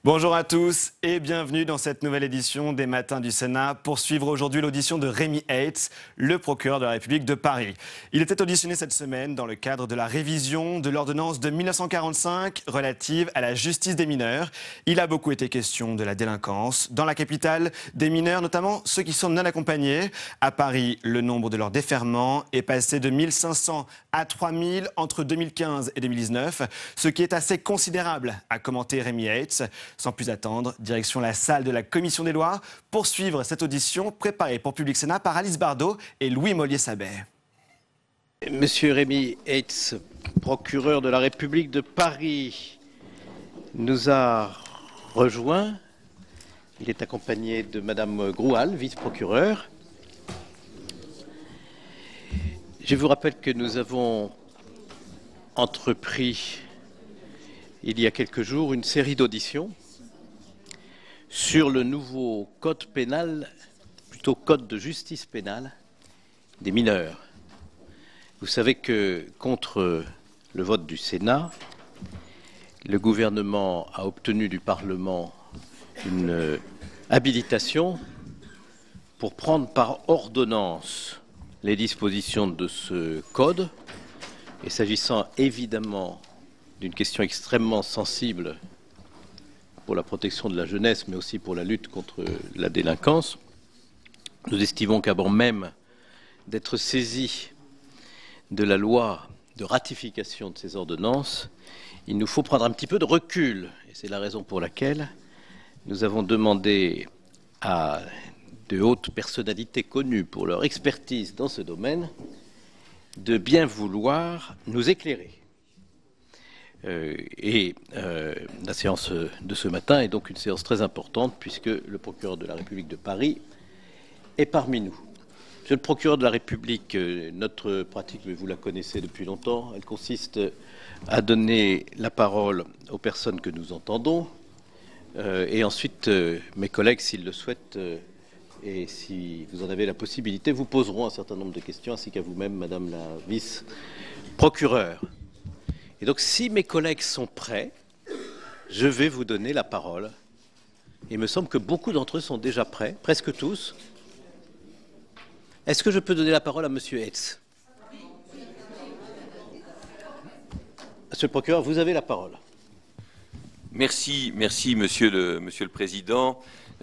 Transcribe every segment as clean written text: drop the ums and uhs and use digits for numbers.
Bonjour à tous et bienvenue dans cette nouvelle édition des Matins du Sénat pour suivre aujourd'hui l'audition de Rémi Heitz, le procureur de la République de Paris. Il était auditionné cette semaine dans le cadre de la révision de l'ordonnance de 1945 relative à la justice des mineurs. Il a beaucoup été question de la délinquance dans la capitale, des mineurs, notamment ceux qui sont non accompagnés. À Paris, le nombre de leurs déferments est passé de 1500 à 3000 entre 2015 et 2019, ce qui est assez considérable, a commenté Rémi Heitz. Sans plus attendre, direction la salle de la Commission des lois pour suivre cette audition préparée pour Public Sénat par Alice Bardot et Louis Mollier-Sabet. Monsieur Rémi Heitz, procureur de la République de Paris, nous a rejoint. Il est accompagné de Madame Groual, vice-procureure. Je vous rappelle que nous avons entrepris il y a quelques jours une série d'auditions sur le nouveau code pénal, plutôt code de justice pénale des mineurs. Vous savez que contre le vote du Sénat, le gouvernement a obtenu du Parlement une habilitation pour prendre par ordonnance les dispositions de ce code. Et s'agissant évidemment d'une question extrêmement sensible pour la protection de la jeunesse, mais aussi pour la lutte contre la délinquance, nous estimons qu'avant même d'être saisis de la loi de ratification de ces ordonnances, il nous faut prendre un petit peu de recul. Et c'est la raison pour laquelle nous avons demandé à de hautes personnalités connues pour leur expertise dans ce domaine de bien vouloir nous éclairer. La séance de ce matin est donc une séance très importante puisque le procureur de la République de Paris est parmi nous. Monsieur le procureur de la République, notre pratique, vous la connaissez depuis longtemps, elle consiste à donner la parole aux personnes que nous entendons et ensuite mes collègues, s'ils le souhaitent, et si vous en avez la possibilité, vous poseront un certain nombre de questions ainsi qu'à vous-même, Madame la vice-procureure. Et donc, si mes collègues sont prêts, je vais vous donner la parole. Il me semble que beaucoup d'entre eux sont déjà prêts, presque tous. Est-ce que je peux donner la parole à Monsieur Heitz? Monsieur le procureur, vous avez la parole. Merci, Monsieur le Président,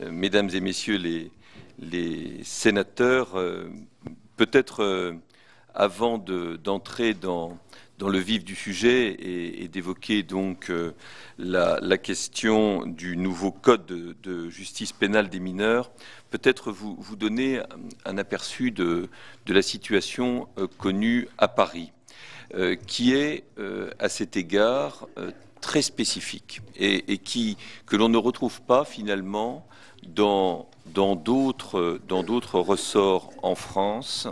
Mesdames et Messieurs les sénateurs. Peut-être avant d'entrer dans le vif du sujet et d'évoquer donc la question du nouveau code de justice pénale des mineurs, peut-être vous donner un aperçu de la situation connue à Paris, qui est à cet égard très spécifique et que l'on ne retrouve pas finalement dans d'autres ressorts en France,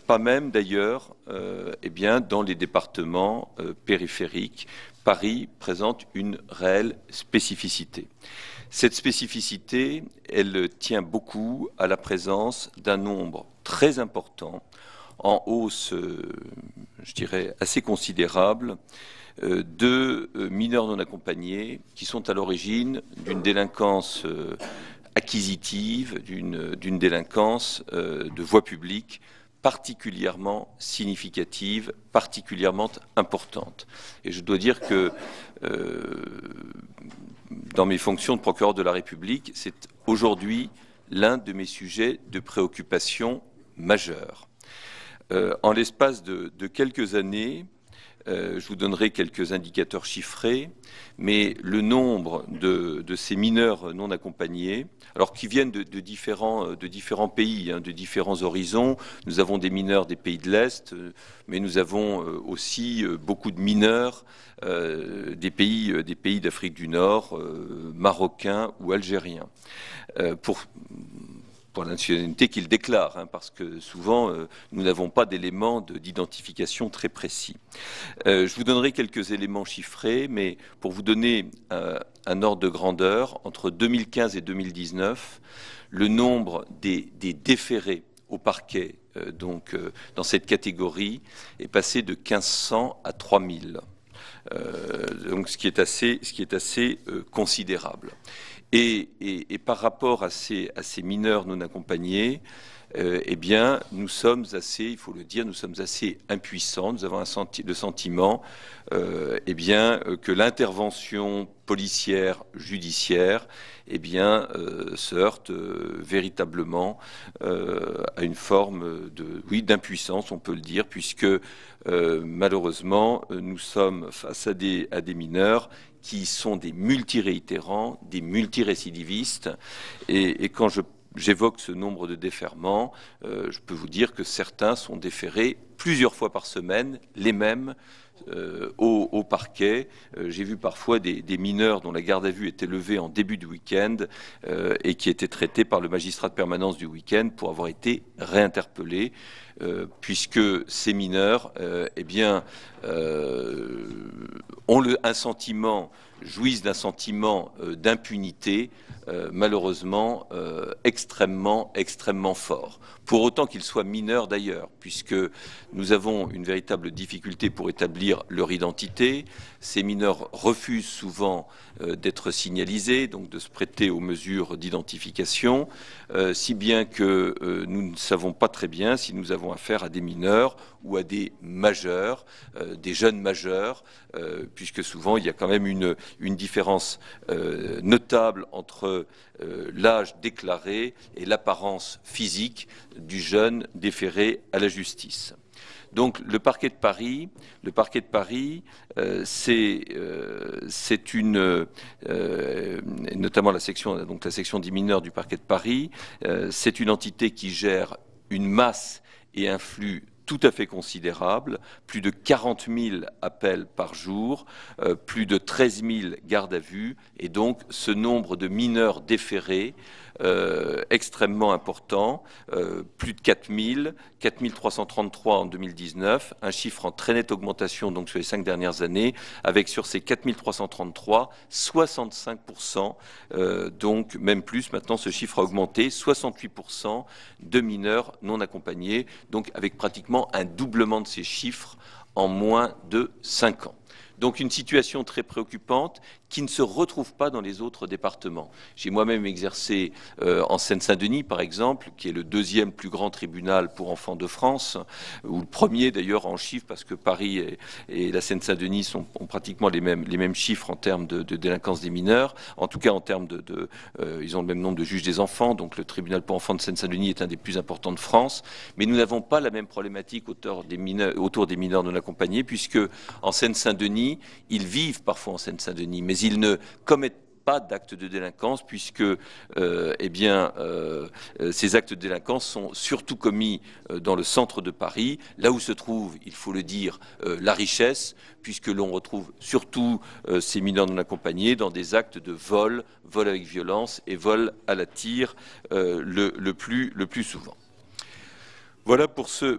pas même d'ailleurs dans les départements périphériques. Paris présente une réelle spécificité. Cette spécificité, elle tient beaucoup à la présence d'un nombre très important, en hausse, je dirais, assez considérable, de mineurs non accompagnés qui sont à l'origine d'une délinquance acquisitive, d'une délinquance de voie publique particulièrement significative, particulièrement importante. Et je dois dire que dans mes fonctions de procureur de la République, c'est aujourd'hui l'un de mes sujets de préoccupation majeure. En l'espace de quelques années, je vous donnerai quelques indicateurs chiffrés, mais le nombre de ces mineurs non accompagnés, alors qui viennent de différents pays, de différents horizons. Nous avons des mineurs des pays de l'Est, mais nous avons aussi beaucoup de mineurs des pays d'Afrique du Nord, marocains ou algériens. Pour la nationalité qu'ils déclarent, parce que souvent, nous n'avons pas d'éléments d'identification très précis. Je vous donnerai quelques éléments chiffrés, mais pour vous donner un ordre de grandeur, entre 2015 et 2019, le nombre des déférés au parquet, dans cette catégorie, est passé de 1500 à 3000. donc ce qui est assez considérable. Et par rapport à ces mineurs non accompagnés, eh bien, nous sommes assez, il faut le dire, nous sommes assez impuissants. Nous avons le sentiment, eh bien, que l'intervention policière, judiciaire, eh bien, se heurte véritablement à une forme d'impuissance, on peut le dire, puisque malheureusement, nous sommes face à des mineurs qui sont des multiréitérants, des multirécidivistes, et quand j'évoque ce nombre de défèrements, je peux vous dire que certains sont déférés plusieurs fois par semaine, les mêmes, au parquet. J'ai vu parfois des mineurs dont la garde à vue était levée en début de week-end et qui étaient traités par le magistrat de permanence du week-end pour avoir été réinterpellés, puisque ces mineurs, eh bien, ont jouissent d'un sentiment d'impunité, malheureusement extrêmement fort. Pour autant qu'ils soient mineurs d'ailleurs, puisque nous avons une véritable difficulté pour établir leur identité. Ces mineurs refusent souvent d'être signalisés, donc de se prêter aux mesures d'identification, si bien que nous ne savons pas très bien si nous avons affaire à des mineurs ou à des majeurs, des jeunes majeurs, puisque souvent il y a quand même une différence notable entre l'âge déclaré et l'apparence physique du jeune déféré à la justice. Donc le parquet de Paris, c'est notamment la section des mineurs du parquet de Paris, c'est une entité qui gère une masse et un flux tout à fait considérable, plus de 40 000 appels par jour, plus de 13 000 gardes à vue, et donc ce nombre de mineurs déférés extrêmement important, plus de 4 000, 4 333 en 2019, un chiffre en très nette augmentation donc sur les 5 dernières années, avec sur ces 4 333, 65%, donc même plus, maintenant ce chiffre a augmenté, 68% de mineurs non accompagnés, donc avec pratiquement un doublement de ces chiffres en moins de 5 ans. Donc une situation très préoccupante qui ne se retrouve pas dans les autres départements. J'ai moi-même exercé en Seine-Saint-Denis, par exemple, qui est le deuxième plus grand tribunal pour enfants de France, ou le premier d'ailleurs en chiffres, parce que Paris et la Seine-Saint-Denis ont pratiquement les mêmes chiffres en termes de délinquance des mineurs, en tout cas en termes ils ont le même nombre de juges des enfants, donc le tribunal pour enfants de Seine-Saint-Denis est un des plus importants de France, mais nous n'avons pas la même problématique autour des mineurs non accompagnés, puisque en Seine-Saint-Denis, ils vivent parfois en Seine-Saint-Denis, mais ils ne commettent pas d'actes de délinquance, puisque ces actes de délinquance sont surtout commis dans le centre de Paris, là où se trouve, il faut le dire, la richesse, puisque l'on retrouve surtout ces mineurs non accompagnés dans des actes de vol avec violence et vol à la tire le plus souvent. Voilà pour ce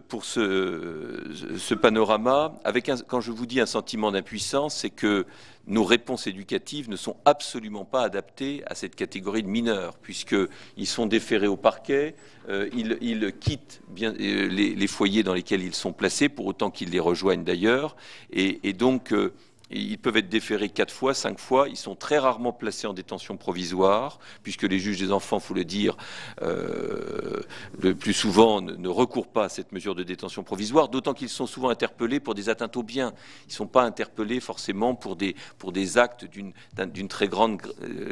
panorama. Quand je vous dis un sentiment d'impuissance, c'est que nos réponses éducatives ne sont absolument pas adaptées à cette catégorie de mineurs, puisqu'ils sont déférés au parquet, ils quittent bien les foyers dans lesquels ils sont placés, pour autant qu'ils les rejoignent d'ailleurs, et donc ils peuvent être déférés 4 fois, 5 fois. Ils sont très rarement placés en détention provisoire, puisque les juges des enfants, il faut le dire, le plus souvent ne recourent pas à cette mesure de détention provisoire, d'autant qu'ils sont souvent interpellés pour des atteintes aux biens. Ils ne sont pas interpellés forcément pour des actes d'une très grande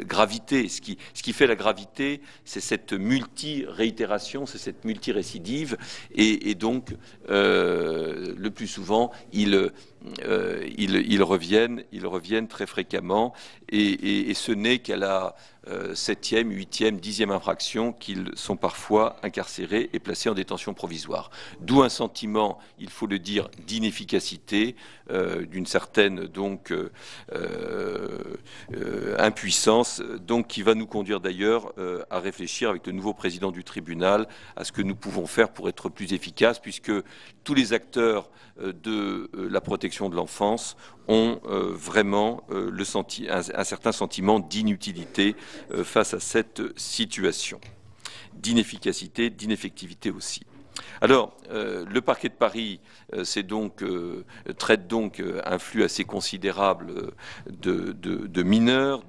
gravité. Ce qui fait la gravité, c'est cette multi-réitération, c'est cette multi-récidive, et donc le plus souvent, ils reviennent très fréquemment, et ce n'est qu'à la 7e, 8e, 10e infraction qu'ils sont parfois incarcérés et placés en détention provisoire. D'où un sentiment, il faut le dire, d'inefficacité, d'une certaine donc impuissance, donc qui va nous conduire d'ailleurs à réfléchir avec le nouveau président du tribunal à ce que nous pouvons faire pour être plus efficaces, puisque tous les acteurs de la protection de l'enfance ont vraiment un certain sentiment d'inutilité face à cette situation, d'inefficacité, d'ineffectivité aussi. Alors, le parquet de Paris traite donc un flux assez considérable de mineurs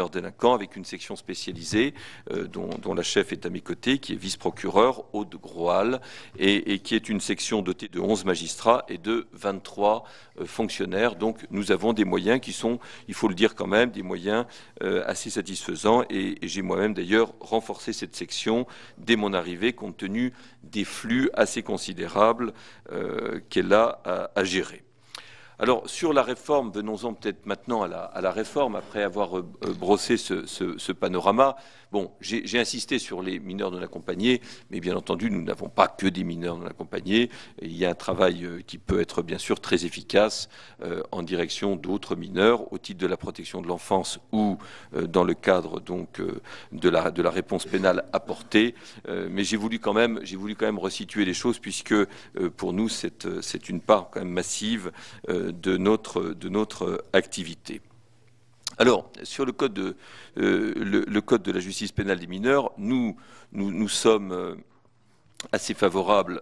délinquants, avec une section spécialisée dont la chef est à mes côtés, qui est vice-procureure, Aude Groal, et qui est une section dotée de 11 magistrats et de 23 fonctionnaires. Donc nous avons des moyens qui sont, il faut le dire quand même, des moyens assez satisfaisants, et j'ai moi-même d'ailleurs renforcé cette section dès mon arrivée, compte tenu des flux assez considérables qu'elle a à gérer. Alors, sur la réforme, venons-en peut-être maintenant à la réforme, après avoir brossé ce panorama. Bon, j'ai insisté sur les mineurs non accompagnés, mais bien entendu, nous n'avons pas que des mineurs non accompagnés. Il y a un travail qui peut être bien sûr très efficace en direction d'autres mineurs, au titre de la protection de l'enfance ou dans le cadre donc de la réponse pénale apportée. Mais j'ai voulu quand même resituer les choses, puisque pour nous, c'est une part quand même massive de notre activité. Alors, sur le code de la justice pénale des mineurs, nous sommes assez favorables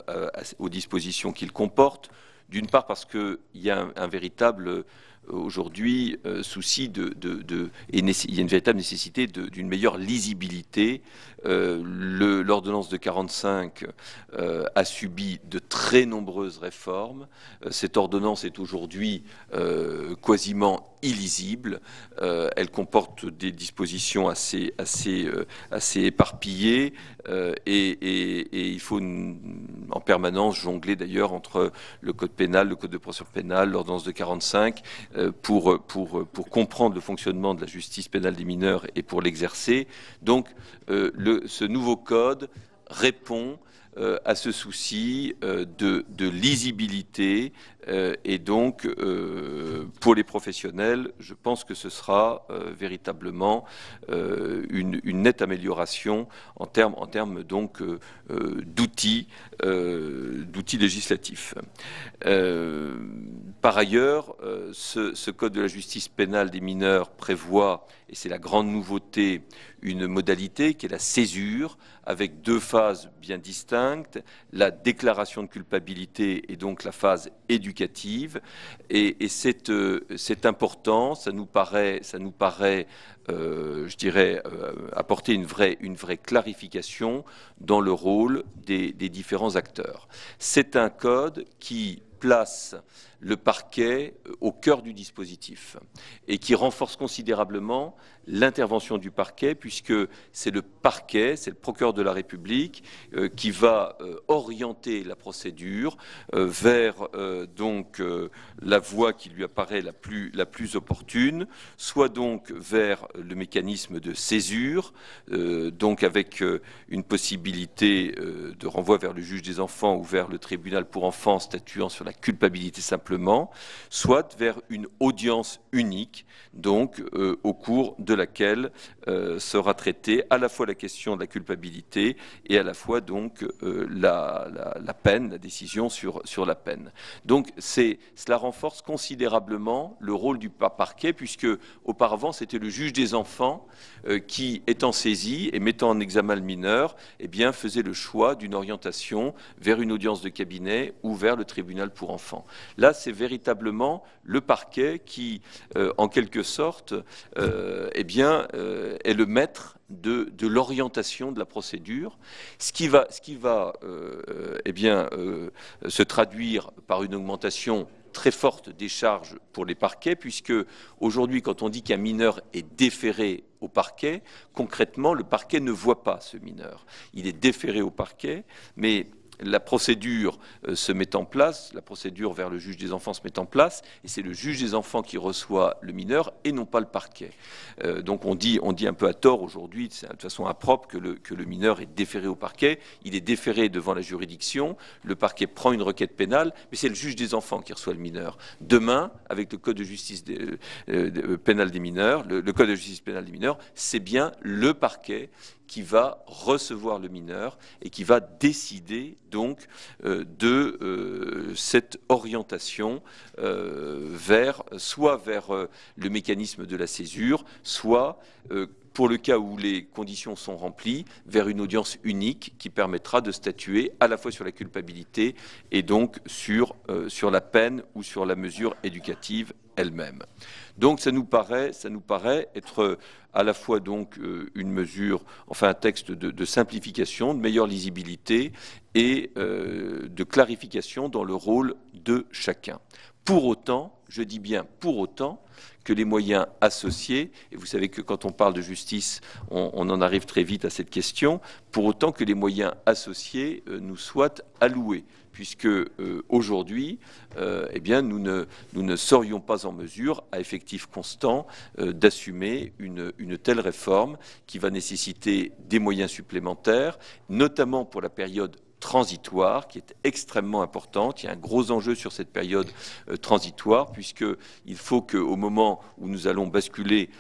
aux dispositions qu'il comporte. D'une part parce qu'il y a un véritable aujourd'hui souci il y a une véritable nécessité d'une meilleure lisibilité. L'ordonnance de 45 a subi de très nombreuses réformes. Cette ordonnance est aujourd'hui quasiment illisible. Elle comporte des dispositions assez éparpillées, et il faut en permanence jongler d'ailleurs entre le code pénal, le code de procédure pénale, l'ordonnance de 45, pour comprendre le fonctionnement de la justice pénale des mineurs et pour l'exercer. Donc ce nouveau code répond à ce souci de lisibilité, et donc pour les professionnels, je pense que ce sera véritablement une nette amélioration en termes donc d'outils législatifs. Par ailleurs, ce code de la justice pénale des mineurs prévoit, et c'est la grande nouveauté, une modalité qui est la césure, avec deux phases bien distinctes, la déclaration de culpabilité et donc la phase éducative. Et c'est important, ça nous paraît je dirais, apporter une vraie clarification dans le rôle des différents acteurs. C'est un code qui place le parquet au cœur du dispositif et qui renforce considérablement l'intervention du parquet, puisque c'est le parquet, c'est le procureur de la République qui va orienter la procédure vers donc la voie qui lui apparaît la plus opportune, soit donc vers le mécanisme de césure, donc avec une possibilité de renvoi vers le juge des enfants ou vers le tribunal pour enfants statuant sur la culpabilité simplement, soit vers une audience unique, donc au cours de laquelle sera traitée à la fois la question de la culpabilité et à la fois donc la peine, la décision sur la peine. Donc cela renforce considérablement le rôle du parquet, puisque auparavant c'était le juge des enfants qui, étant saisi et mettant en examen le mineur, eh bien, faisait le choix d'une orientation vers une audience de cabinet ou vers le tribunal pour enfants. Là, c'est véritablement le parquet qui, en quelque sorte, eh bien, est le maître de l'orientation de la procédure, ce qui va eh bien, se traduire par une augmentation très forte des charges pour les parquets, puisque aujourd'hui, quand on dit qu'un mineur est déféré au parquet, concrètement, le parquet ne voit pas ce mineur. Il est déféré au parquet, mais la procédure se met en place, la procédure vers le juge des enfants se met en place, et c'est le juge des enfants qui reçoit le mineur et non pas le parquet. Donc on dit un peu à tort aujourd'hui, c'est de façon impropre, que le mineur est déféré au parquet. Il est déféré devant la juridiction, le parquet prend une requête pénale, mais c'est le juge des enfants qui reçoit le mineur. Demain, avec le code de justice pénale des mineurs, le code de justice pénale des mineurs, c'est bien le parquet qui va recevoir le mineur et qui va décider donc de cette orientation soit vers le mécanisme de la césure, soit pour le cas où les conditions sont remplies, vers une audience unique qui permettra de statuer à la fois sur la culpabilité et donc sur la peine ou sur la mesure éducative elle-même. Donc ça nous paraît être à la fois donc une mesure, enfin un texte de simplification, de meilleure lisibilité et de clarification dans le rôle de chacun. Pour autant, je dis bien pour autant, que les moyens associés, et vous savez que quand on parle de justice, on en arrive très vite à cette question, pour autant que les moyens associés nous soient alloués, puisque aujourd'hui, eh bien, nous ne serions pas en mesure, à effectif constant, d'assumer une telle réforme qui va nécessiter des moyens supplémentaires, notamment pour la période transitoire, qui est extrêmement importante. Il y a un gros enjeu sur cette période transitoire, puisqu'il faut qu'au moment où nous allons basculer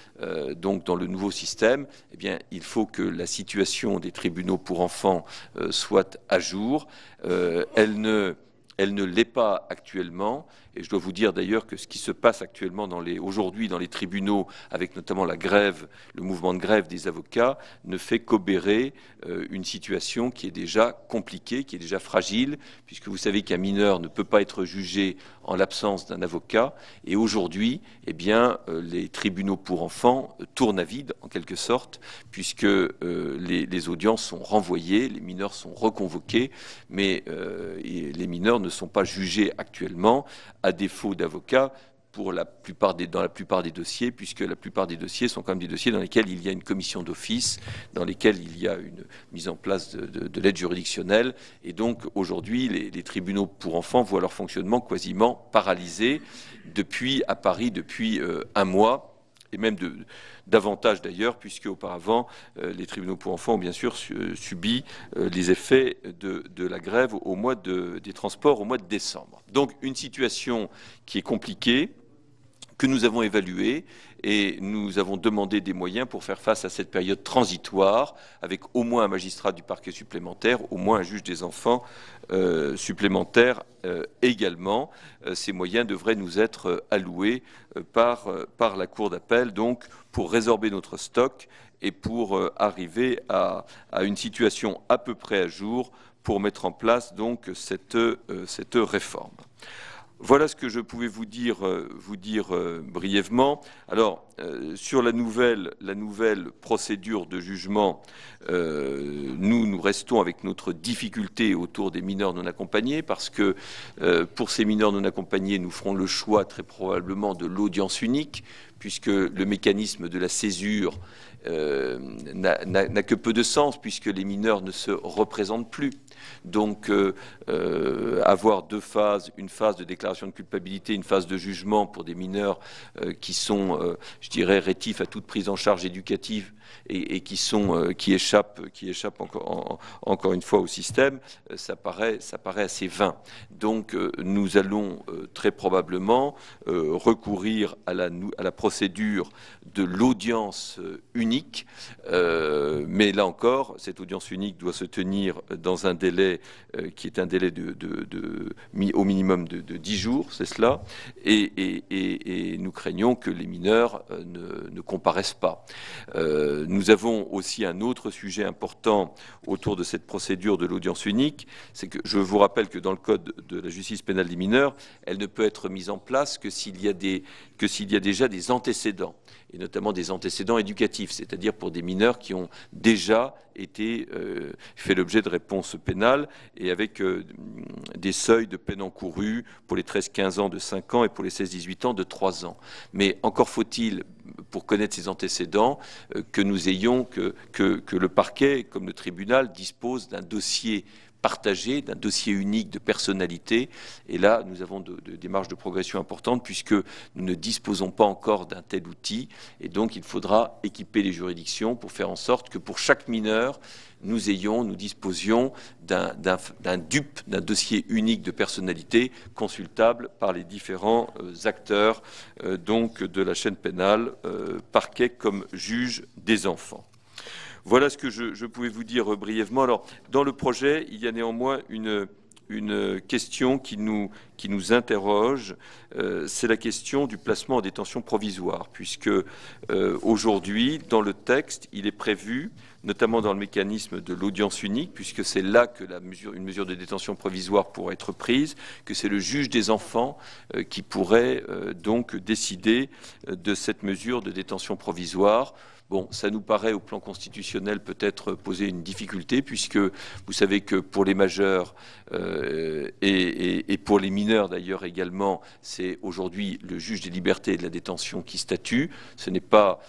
donc dans le nouveau système, eh bien, il faut que la situation des tribunaux pour enfants soit à jour. Elle ne l'est pas actuellement. Et je dois vous dire d'ailleurs que ce qui se passe actuellement aujourd'hui dans les tribunaux, avec notamment la grève, le mouvement de grève des avocats, ne fait qu'obérer une situation qui est déjà compliquée, qui est déjà fragile, puisque vous savez qu'un mineur ne peut pas être jugé en l'absence d'un avocat. Et aujourd'hui, eh bien, les tribunaux pour enfants tournent à vide, en quelque sorte, puisque les audiences sont renvoyées, les mineurs sont reconvoqués, mais les mineurs ne sont pas jugés actuellement, à défaut d'avocats, dans la plupart des dossiers, puisque la plupart des dossiers sont quand même des dossiers dans lesquels il y a une commission d'office, dans lesquels il y a une mise en place de l'aide juridictionnelle. Et donc aujourd'hui, les tribunaux pour enfants voient leur fonctionnement quasiment paralysé à Paris depuis un mois. Et même davantage d'ailleurs, puisque auparavant, les tribunaux pour enfants ont bien sûr subi les effets de la grève des transports au mois de décembre. Donc une situation qui est compliquée, que nous avons évaluée, et nous avons demandé des moyens pour faire face à cette période transitoire, avec au moins un magistrat du parquet supplémentaire, au moins un juge des enfants supplémentaire également. Ces moyens devraient nous être alloués par la Cour d'appel, donc pour résorber notre stock et pour arriver à une situation à peu près à jour pour mettre en place donc cette réforme. Voilà ce que je pouvais vous dire brièvement. Alors, sur la nouvelle procédure de jugement, nous restons avec notre difficulté autour des mineurs non accompagnés, parce que pour ces mineurs non accompagnés, nous ferons le choix très probablement de l'audience unique, puisque le mécanisme de la césure n'a que peu de sens, puisque les mineurs ne se représentent plus. Donc, avoir deux phases, une phase de déclaration de culpabilité, une phase de jugement pour des mineurs qui sont, je dirais, rétifs à toute prise en charge éducative et qui échappent encore une fois au système, ça paraît assez vain. Donc, nous allons très probablement recourir à la procédure de l'audience unique, mais là encore, cette audience unique doit se tenir dans un délai qui est un délai au minimum de 10 jours, c'est cela, et nous craignons que les mineurs ne comparaissent pas. Nous avons aussi un autre sujet important autour de cette procédure de l'audience unique, c'est que je vous rappelle que dans le Code de la justice pénale des mineurs, elle ne peut être mise en place que s'il y a déjà des antécédents, et notamment des antécédents éducatifs, c'est-à-dire pour des mineurs qui ont déjà fait l'objet de réponses pénales, et avec des seuils de peine encourue pour les 13-15 ans de 5 ans et pour les 16-18 ans de 3 ans. Mais encore faut-il, pour connaître ces antécédents, que nous ayons, que le parquet, comme le tribunal, dispose d'un dossier partagé, d'un dossier unique de personnalité. Et là, nous avons des marges de progression importantes, puisque nous ne disposons pas encore d'un tel outil. Et donc, il faudra équiper les juridictions pour faire en sorte que pour chaque mineur, nous disposions d'un dossier unique de personnalité consultable par les différents acteurs donc de la chaîne pénale, parquet comme juge des enfants. Voilà ce que je pouvais vous dire brièvement. Alors, dans le projet, il y a néanmoins une question qui nous qui nous interroge, c'est la question du placement en détention provisoire, puisque aujourd'hui, dans le texte, il est prévu, notamment dans le mécanisme de l'audience unique, puisque c'est là que une mesure de détention provisoire pourrait être prise, que c'est le juge des enfants qui pourrait donc décider de cette mesure de détention provisoire. Bon, ça nous paraît au plan constitutionnel peut-être poser une difficulté, puisque vous savez que pour les majeurs et pour les mineurs d'ailleurs également, c'est aujourd'hui le juge des libertés et de la détention qui statue. Ce n'est pas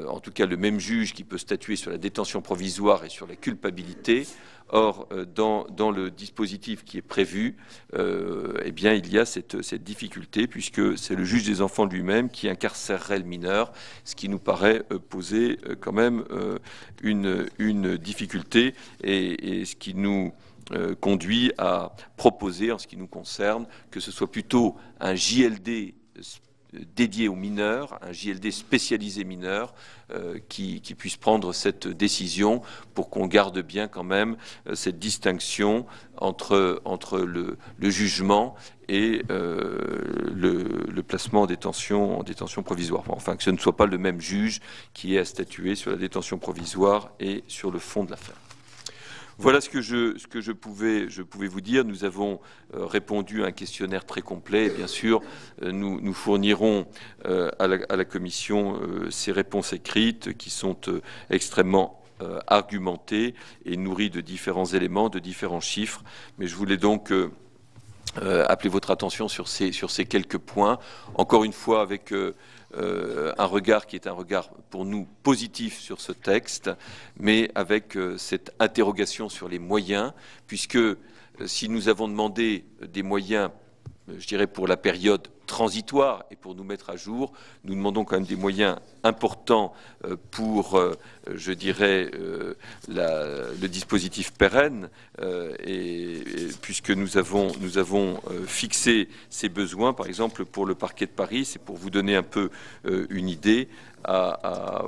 en tout cas le même juge qui peut statuer sur la détention provisoire et sur la culpabilité. Or, dans le dispositif qui est prévu, eh bien, il y a cette difficulté, puisque c'est le juge des enfants lui-même qui incarcérerait le mineur, ce qui nous paraît poser quand même une difficulté, et ce qui nous conduit à proposer, en ce qui nous concerne, que ce soit plutôt un JLD dédié aux mineurs, un JLD spécialisé mineurs, qui puisse prendre cette décision pour qu'on garde bien quand même cette distinction entre le jugement et le placement en détention provisoire. Enfin, que ce ne soit pas le même juge qui ait à statuer sur la détention provisoire et sur le fond de l'affaire. Voilà ce que je pouvais vous dire. Nous avons répondu à un questionnaire très complet. Et bien sûr, nous fournirons à la Commission ces réponses écrites qui sont extrêmement argumentées et nourries de différents éléments, de différents chiffres. Mais je voulais donc appeler votre attention sur ces quelques points. Encore une fois, avec un regard qui est un regard pour nous positif sur ce texte, mais avec cette interrogation sur les moyens, puisque si nous avons demandé des moyens, je dirais, pour la période transitoire et pour nous mettre à jour, nous demandons quand même des moyens importants pour, je dirais, le dispositif pérenne, et puisque nous avons fixé ces besoins, par exemple pour le parquet de Paris, c'est pour vous donner un peu une idée, à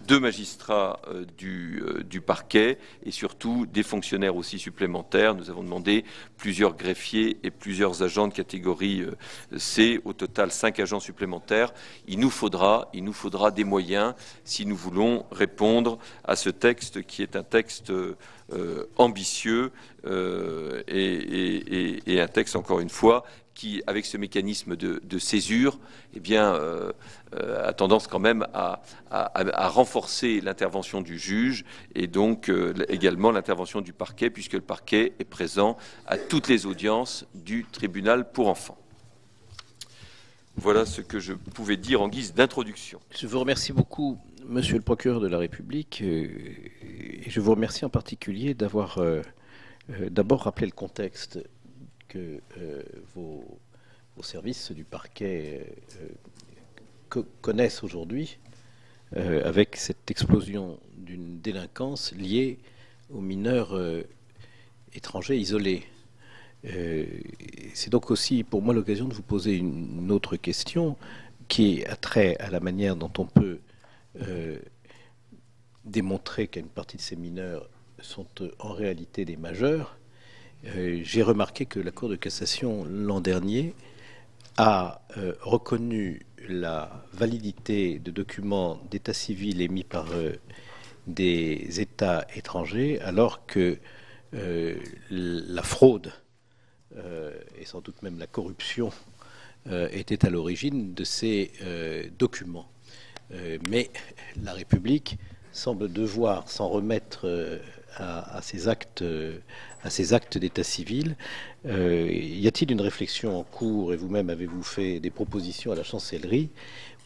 2 magistrats du parquet et surtout des fonctionnaires aussi supplémentaires. Nous avons demandé plusieurs greffiers et plusieurs agents de catégorie C, au total 5 agents supplémentaires. Il nous faudra des moyens si nous voulons répondre à ce texte qui est un texte ambitieux et un texte, encore une fois, qui, avec ce mécanisme de césure, eh bien, a tendance quand même à renforcer l'intervention du juge et donc également l'intervention du parquet, puisque le parquet est présent à toutes les audiences du tribunal pour enfants. Voilà ce que je pouvais dire en guise d'introduction. Je vous remercie beaucoup, Monsieur le procureur de la République, et je vous remercie en particulier d'avoir d'abord rappelé le contexte que vos services du parquet connaissent aujourd'hui, avec cette explosion d'une délinquance liée aux mineurs étrangers isolés. C'est donc aussi pour moi l'occasion de vous poser une autre question qui a trait à la manière dont on peut démontrer qu'une partie de ces mineurs sont en réalité des majeurs. J'ai remarqué que la Cour de cassation l'an dernier a reconnu la validité de documents d'état civil émis par des États étrangers, alors que la fraude et sans doute même la corruption était à l'origine de ces documents. Mais la République semble devoir s'en remettre à ces actes d'état civil. Y a-t-il une réflexion en cours, et vous-même avez-vous fait des propositions à la chancellerie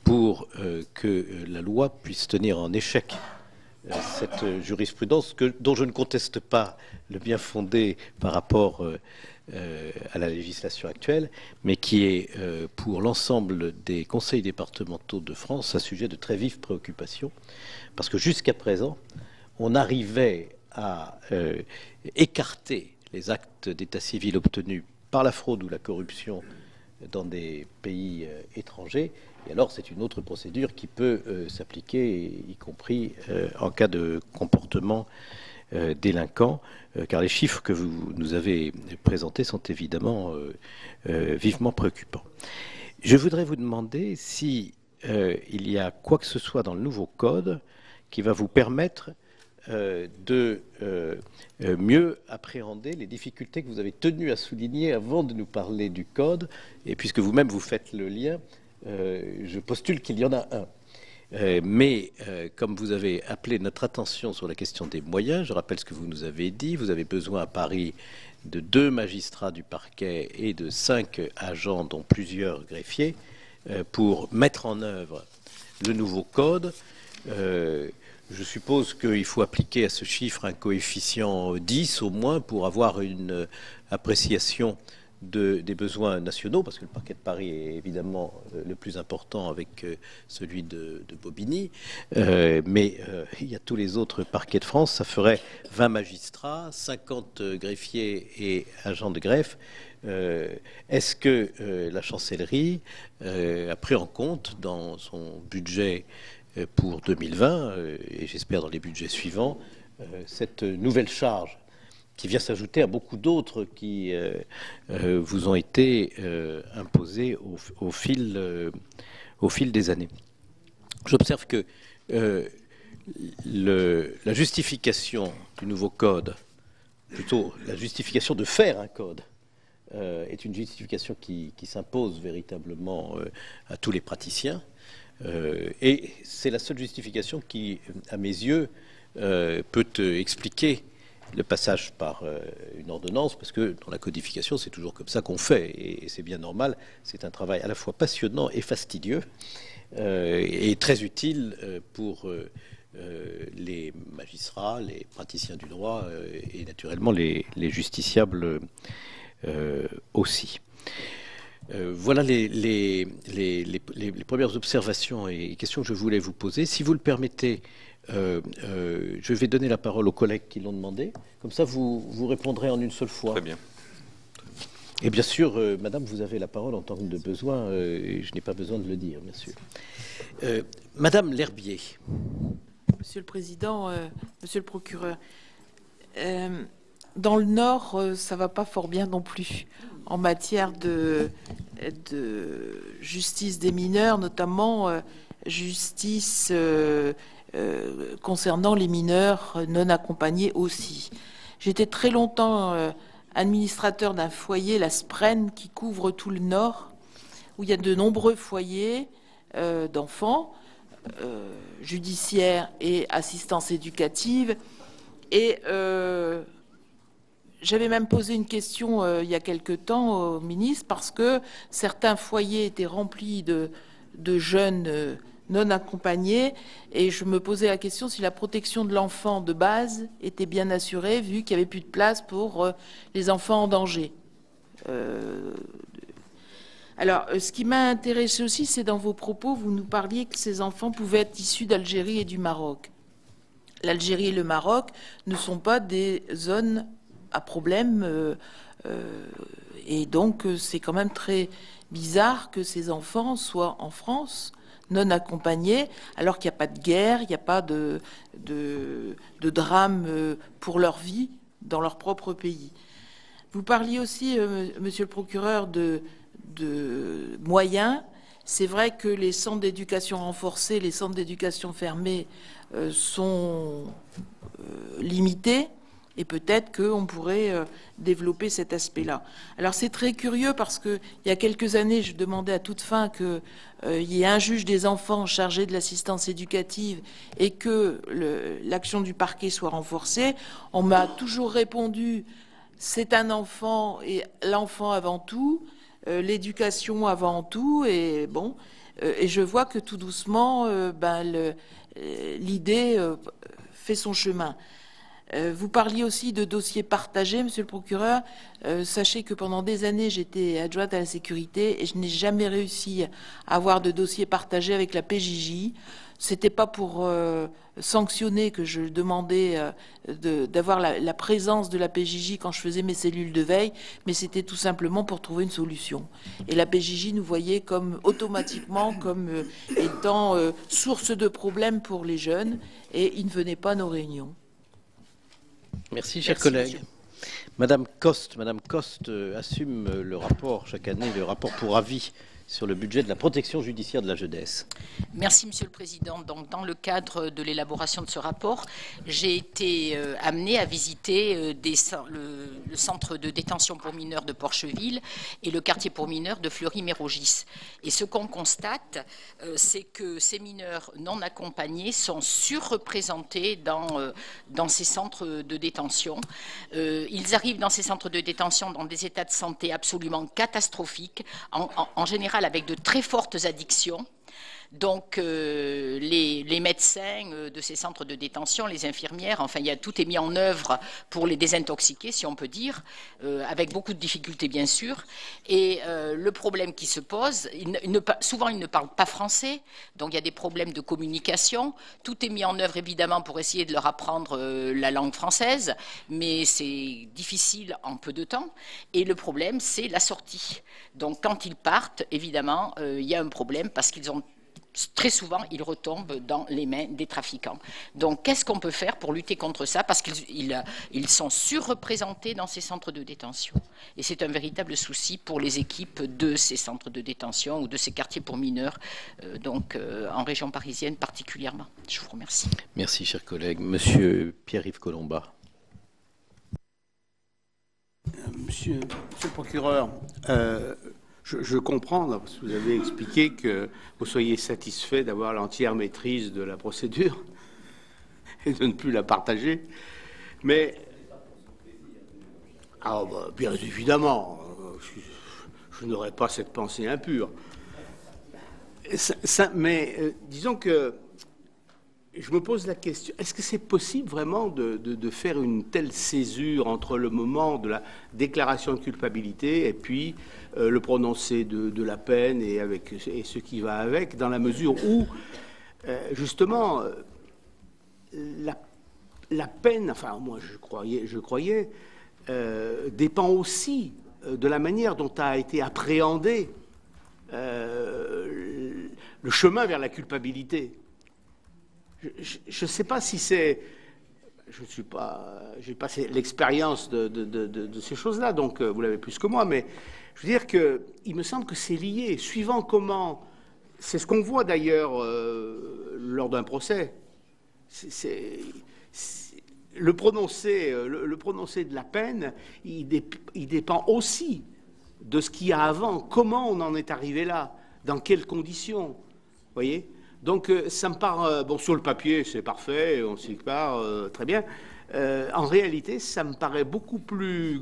pour que la loi puisse tenir en échec cette jurisprudence dont je ne conteste pas le bien fondé par rapport à la législation actuelle, mais qui est pour l'ensemble des conseils départementaux de France un sujet de très vive préoccupation, parce que jusqu'à présent, on arrivait à écarter les actes d'état civil obtenus par la fraude ou la corruption dans des pays étrangers, et alors c'est une autre procédure qui peut s'appliquer, y compris en cas de comportement délinquants, car les chiffres que vous nous avez présentés sont évidemment vivement préoccupants. Je voudrais vous demander si il y a quoi que ce soit dans le nouveau code qui va vous permettre de mieux appréhender les difficultés que vous avez tenu à souligner avant de nous parler du code. Et puisque vous-même vous faites le lien, je postule qu'il y en a un. Mais comme vous avez appelé notre attention sur la question des moyens, je rappelle ce que vous nous avez dit, vous avez besoin à Paris de 2 magistrats du parquet et de 5 agents, dont plusieurs greffiers, pour mettre en œuvre le nouveau code. Je suppose qu'il faut appliquer à ce chiffre un coefficient 10 au moins pour avoir une appréciation des besoins nationaux, parce que le parquet de Paris est évidemment le plus important avec celui de Bobigny, mais il y a tous les autres parquets de France. Ça ferait 20 magistrats, 50 greffiers et agents de greffe. Est-ce que la chancellerie a pris en compte dans son budget pour 2020, et j'espère dans les budgets suivants, cette nouvelle charge qui vient s'ajouter à beaucoup d'autres qui vous ont été imposées au fil des années? J'observe que la justification du nouveau code, plutôt la justification de faire un code, est une justification qui s'impose véritablement à tous les praticiens. Et c'est la seule justification qui, à mes yeux, peut expliquer le passage par une ordonnance, parce que dans la codification, c'est toujours comme ça qu'on fait, et c'est bien normal. C'est un travail à la fois passionnant et fastidieux, et très utile pour les magistrats, les praticiens du droit, et naturellement les justiciables aussi. Voilà les premières observations et questions que je voulais vous poser. Si vous le permettez, je vais donner la parole aux collègues qui l'ont demandé. Comme ça, vous répondrez en une seule fois. Très bien. Et bien sûr, madame, vous avez la parole en temps de besoin. Je n'ai pas besoin de le dire, bien sûr. Madame L'Herbier. Monsieur le Président, Monsieur le Procureur, dans le Nord, ça ne va pas fort bien non plus en matière de justice des mineurs, notamment justice concernant les mineurs non accompagnés aussi. J'étais très longtemps administrateur d'un foyer, la Spren, qui couvre tout le Nord, où il y a de nombreux foyers d'enfants, judiciaires et assistance éducative. Et j'avais même posé une question il y a quelque temps au ministre, parce que certains foyers étaient remplis de jeunes non accompagnés, et je me posais la question si la protection de l'enfant de base était bien assurée, vu qu'il n'y avait plus de place pour les enfants en danger. Alors, ce qui m'a intéressé aussi, c'est dans vos propos, vous nous parliez que ces enfants pouvaient être issus d'Algérie et du Maroc. L'Algérie et le Maroc ne sont pas des zones à problème, et donc c'est quand même très bizarre que ces enfants soient en France, non accompagnés, alors qu'il n'y a pas de guerre, il n'y a pas de drame pour leur vie dans leur propre pays. Vous parliez aussi, monsieur le procureur, de moyens. C'est vrai que les centres d'éducation renforcés, les centres d'éducation fermés sont limités, et peut-être qu'on pourrait développer cet aspect-là. Alors c'est très curieux, parce qu'il y a quelques années, je demandais à toute fin qu'il y ait un juge des enfants chargé de l'assistance éducative et que l'action du parquet soit renforcée. On m'a toujours répondu, c'est un enfant et l'enfant avant tout, l'éducation avant tout, et bon, et je vois que tout doucement, l'idée fait son chemin. Vous parliez aussi de dossiers partagés, monsieur le procureur. Sachez que pendant des années, j'étais adjointe à la sécurité et je n'ai jamais réussi à avoir de dossier partagé avec la PJJ. C'était pas pour sanctionner que je demandais d'avoir la présence de la PJJ quand je faisais mes cellules de veille, mais c'était tout simplement pour trouver une solution. Et la PJJ nous voyait comme automatiquement comme étant source de problèmes pour les jeunes, et ils ne venaient pas à nos réunions. Merci, chers Merci, collègues. monsieur. Madame Coste assume le rapport, chaque année, le rapport pour avis sur le budget de la protection judiciaire de la jeunesse. Merci, Monsieur le Président. Donc, dans le cadre de l'élaboration de ce rapport, j'ai été amenée à visiter le centre de détention pour mineurs de Porcheville et le quartier pour mineurs de Fleury-Mérogis. Et ce qu'on constate, c'est que ces mineurs non accompagnés sont surreprésentés dans ces centres de détention. Ils arrivent dans ces centres de détention dans des états de santé absolument catastrophiques, en général avec de très fortes addictions. Donc, les médecins de ces centres de détention, les infirmières, enfin, tout est mis en œuvre pour les désintoxiquer, si on peut dire, avec beaucoup de difficultés, bien sûr. Et le problème qui se pose, souvent, ils ne parlent pas français, donc il y a des problèmes de communication. Tout est mis en œuvre, évidemment, pour essayer de leur apprendre la langue française, mais c'est difficile en peu de temps. Et le problème, c'est la sortie. Donc, quand ils partent, évidemment, il y a un problème parce qu'ils ont très souvent, ils retombent dans les mains des trafiquants. Donc, qu'est-ce qu'on peut faire pour lutter contre ça? Parce qu'ils sont surreprésentés dans ces centres de détention. Et c'est un véritable souci pour les équipes de ces centres de détention ou de ces quartiers pour mineurs, en région parisienne particulièrement. Je vous remercie. Merci, chers collègues. Monsieur Pierre-Yves Collombat. Monsieur le procureur, je comprends, parce que vous avez expliqué que vous soyez satisfait d'avoir l'entière maîtrise de la procédure et de ne plus la partager. Mais, bien évidemment, je n'aurais pas cette pensée impure. Mais disons que je me pose la question, est-ce que c'est possible vraiment de faire une telle césure entre le moment de la déclaration de culpabilité et puis le prononcé de la peine et ce qui va avec, dans la mesure où, justement, la peine, enfin, moi je croyais dépend aussi de la manière dont a été appréhendé le chemin vers la culpabilité. Je ne sais pas si c'est... j'ai pas l'expérience de ces choses-là, donc vous l'avez plus que moi, mais je veux dire qu'il me semble que c'est lié, suivant comment... C'est ce qu'on voit d'ailleurs lors d'un procès. Le prononcé de la peine, il dépend aussi de ce qu'il y a avant, comment on en est arrivé là, dans quelles conditions, vous voyez ? Donc, ça me paraît, sur le papier, c'est parfait, on s'y part, très bien. En réalité, ça me paraît beaucoup plus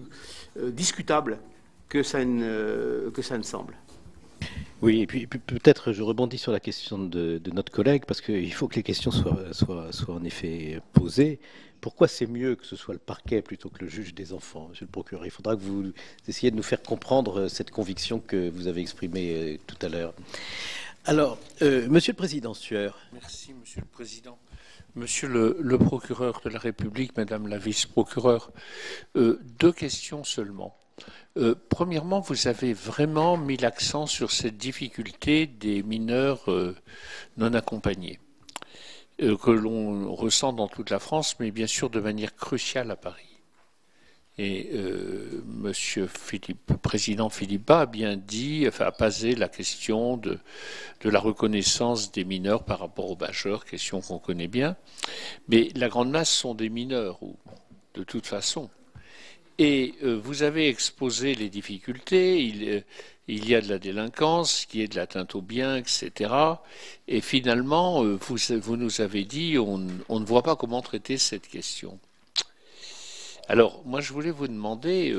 discutable que ça ne semble. Oui, et puis peut-être je rebondis sur la question de notre collègue, parce qu'il faut que les questions soient en effet posées. Pourquoi c'est mieux que ce soit le parquet plutôt que le juge des enfants, monsieur le procureur? Il faudra que vous essayiez de nous faire comprendre cette conviction que vous avez exprimée tout à l'heure. Alors, Monsieur le Président Sueur. Merci, Monsieur le Président. Monsieur le procureur de la République, Madame la vice-procureure, 2 questions seulement. Premièrement, vous avez vraiment mis l'accent sur cette difficulté des mineurs non accompagnés, que l'on ressent dans toute la France, mais bien sûr de manière cruciale à Paris. Et Monsieur le Président Philippe Bas a bien dit, enfin, a posé la question de la reconnaissance des mineurs par rapport aux majeurs, question qu'on connaît bien. Mais la grande masse sont des mineurs, de toute façon. Et vous avez exposé les difficultés. Il y a de la délinquance, il y a de l'atteinte aux biens, etc. Et finalement, vous nous avez dit, on ne voit pas comment traiter cette question. Alors, moi, je voulais vous demander,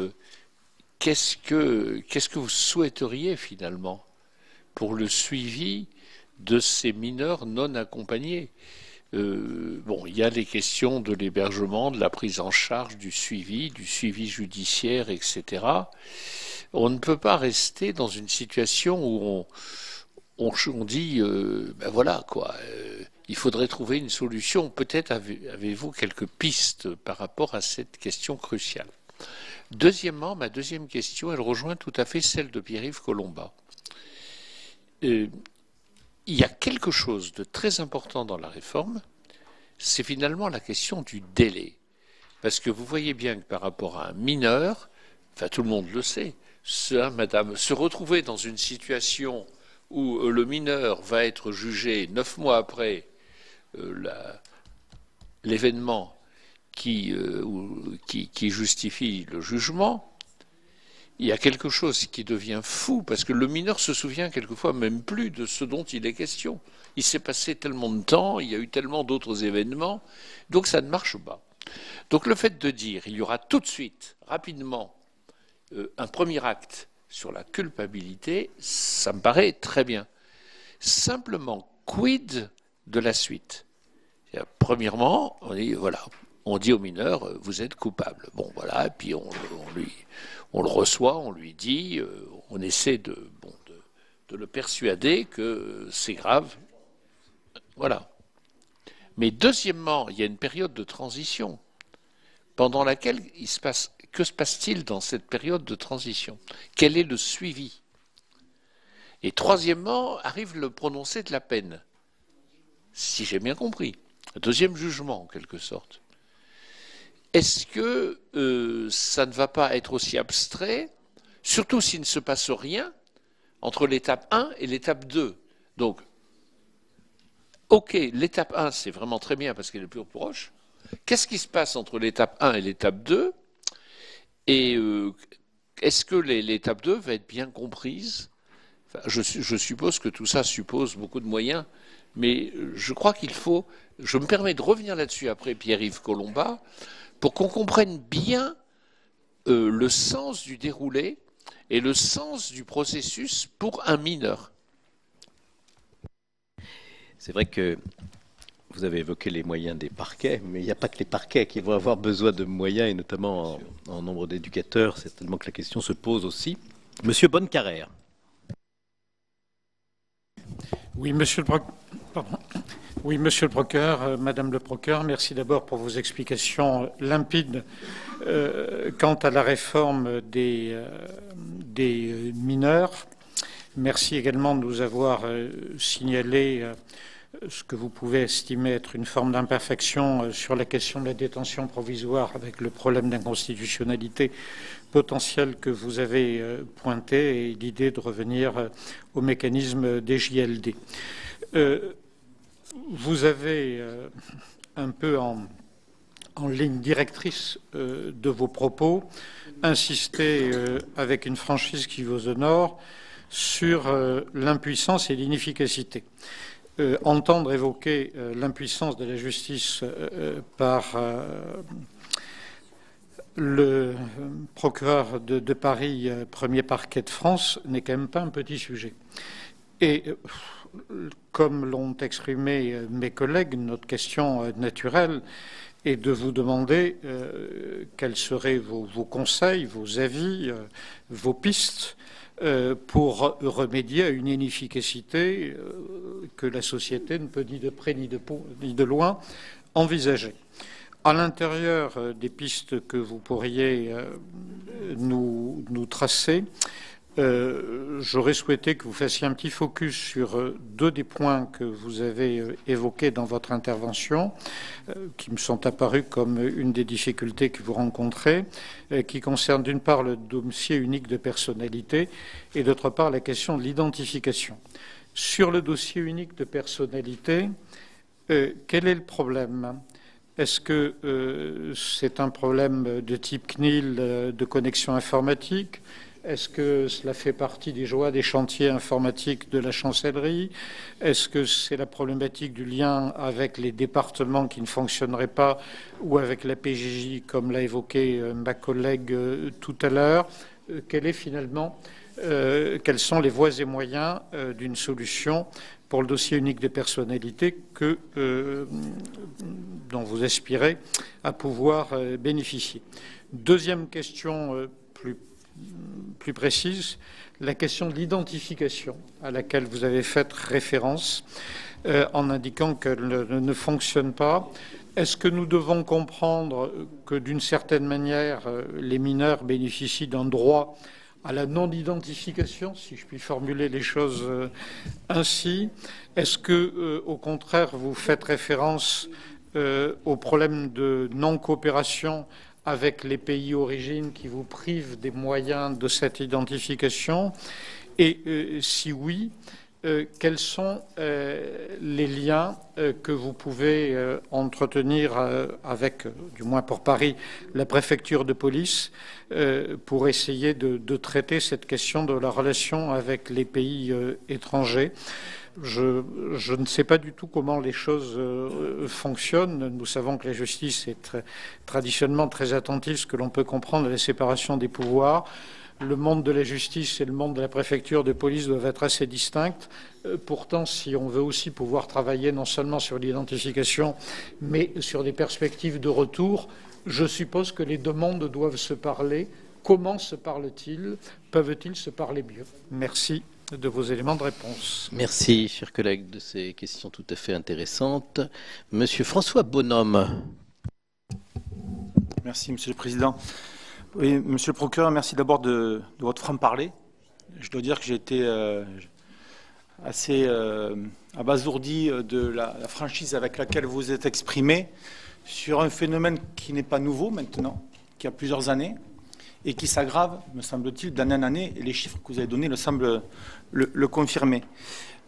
qu'est-ce que vous souhaiteriez finalement pour le suivi de ces mineurs non accompagnés? Il y a les questions de l'hébergement, de la prise en charge, du suivi judiciaire, etc. On ne peut pas rester dans une situation où on dit, il faudrait trouver une solution. Peut-être avez-vous quelques pistes par rapport à cette question cruciale. Deuxièmement, ma deuxième question, elle rejoint tout à fait celle de Pierre-Yves Collombat. Il y a quelque chose de très important dans la réforme, c'est finalement la question du délai. Parce que vous voyez bien que par rapport à un mineur, enfin tout le monde le sait, madame, se retrouver dans une situation où le mineur va être jugé 9 mois après l'événement qui justifie le jugement, il y a quelque chose qui devient fou, parce que le mineur se souvient quelquefois même plus de ce dont il est question. Il s'est passé tellement de temps, il y a eu tellement d'autres événements, donc ça ne marche pas. Donc le fait de dire il y aura tout de suite, rapidement, un premier acte sur la culpabilité, ça me paraît très bien. Simplement, quid de la suite? Premièrement, on dit au mineur, vous êtes coupable. Bon, voilà, et puis on le reçoit, on lui dit, on essaie de le persuader que c'est grave. Voilà. Mais deuxièmement, il y a une période de transition pendant laquelle que se passe-t-il dans cette période de transition? Quel est le suivi? Et troisièmement, arrive le prononcé de la peine, si j'ai bien compris. Le deuxième jugement, en quelque sorte. Est-ce que ça ne va pas être aussi abstrait, surtout s'il ne se passe rien entre l'étape 1 et l'étape 2? Donc, ok, l'étape 1, c'est vraiment très bien parce qu'elle est plus proche. Qu'est-ce qui se passe entre l'étape 1 et l'étape 2? Et est-ce que l'étape 2 va être bien comprise? Enfin, je suppose que tout ça suppose beaucoup de moyens, mais je crois qu'il faut... Je me permets de revenir là-dessus après Pierre-Yves Collombat, pour qu'on comprenne bien le sens du déroulé et le sens du processus pour un mineur. C'est vrai que vous avez évoqué les moyens des parquets, mais il n'y a pas que les parquets qui vont avoir besoin de moyens, et notamment en nombre d'éducateurs. C'est tellement que la question se pose aussi. Monsieur Bonnecarrère. Oui, monsieur le procureur, madame le procureur, merci d'abord pour vos explications limpides quant à la réforme des mineurs. Merci également de nous avoir signalé ce que vous pouvez estimer être une forme d'imperfection sur la question de la détention provisoire, avec le problème d'inconstitutionnalité potentielle que vous avez pointé, et l'idée de revenir au mécanisme des JLD. Vous avez un peu en ligne directrice de vos propos insisté avec une franchise qui vous honore sur l'impuissance et l'inefficacité. Entendre évoquer l'impuissance de la justice par le procureur de Paris, premier parquet de France, n'est quand même pas un petit sujet. Et comme l'ont exprimé mes collègues, notre question naturelle est de vous demander quels seraient vos conseils, vos avis, vos pistes pour remédier à une inefficacité que la société ne peut ni de près ni de loin envisager. À l'intérieur des pistes que vous pourriez nous tracer, j'aurais souhaité que vous fassiez un petit focus sur deux des points que vous avez évoqués dans votre intervention, qui me sont apparus comme une des difficultés que vous rencontrez, qui concerne d'une part le dossier unique de personnalité et d'autre part la question de l'identification. Sur le dossier unique de personnalité, quel est le problème ? Est-ce que c'est un problème de type CNIL, de connexion informatique ? Est-ce que cela fait partie des joies des chantiers informatiques de la chancellerie? Est-ce que c'est la problématique du lien avec les départements qui ne fonctionneraient pas ou avec la PJJ, comme l'a évoqué ma collègue tout à l'heure? Quels sont les voies et moyens d'une solution pour le dossier unique des personnalités dont vous aspirez à pouvoir bénéficier? Deuxième question plus précise, la question de l'identification à laquelle vous avez fait référence en indiquant qu'elle ne fonctionne pas. Est-ce que nous devons comprendre que d'une certaine manière, les mineurs bénéficient d'un droit à la non-identification, si je puis formuler les choses ainsi? Est-ce que, au contraire, vous faites référence au problème de non-coopération avec les pays origines qui vous privent des moyens de cette identification? Et si oui, quels sont les liens que vous pouvez entretenir avec, du moins pour Paris, la préfecture de police pour essayer de traiter cette question de la relation avec les pays étrangers? Je ne sais pas du tout comment les choses fonctionnent. Nous savons que la justice est traditionnellement très attentive, ce que l'on peut comprendre, à la séparation des pouvoirs. Le monde de la justice et le monde de la préfecture de police doivent être assez distincts. Pourtant, si on veut aussi pouvoir travailler non seulement sur l'identification, mais sur des perspectives de retour, je suppose que les deux mondes doivent se parler. Comment se parlent-ils? Peuvent-ils se parler mieux? Merci de vos éléments de réponse. Merci, chers collègues, de ces questions tout à fait intéressantes. Monsieur François Bonhomme. Merci, Monsieur le Président. Oui, Monsieur le procureur, merci d'abord de votre franc-parler. Je dois dire que j'ai été assez abasourdi de la franchise avec laquelle vous êtes exprimé sur un phénomène qui n'est pas nouveau maintenant, qui a plusieurs années et qui s'aggrave, me semble-t-il, d'année en année, et les chiffres que vous avez donnés le semblent le confirmer.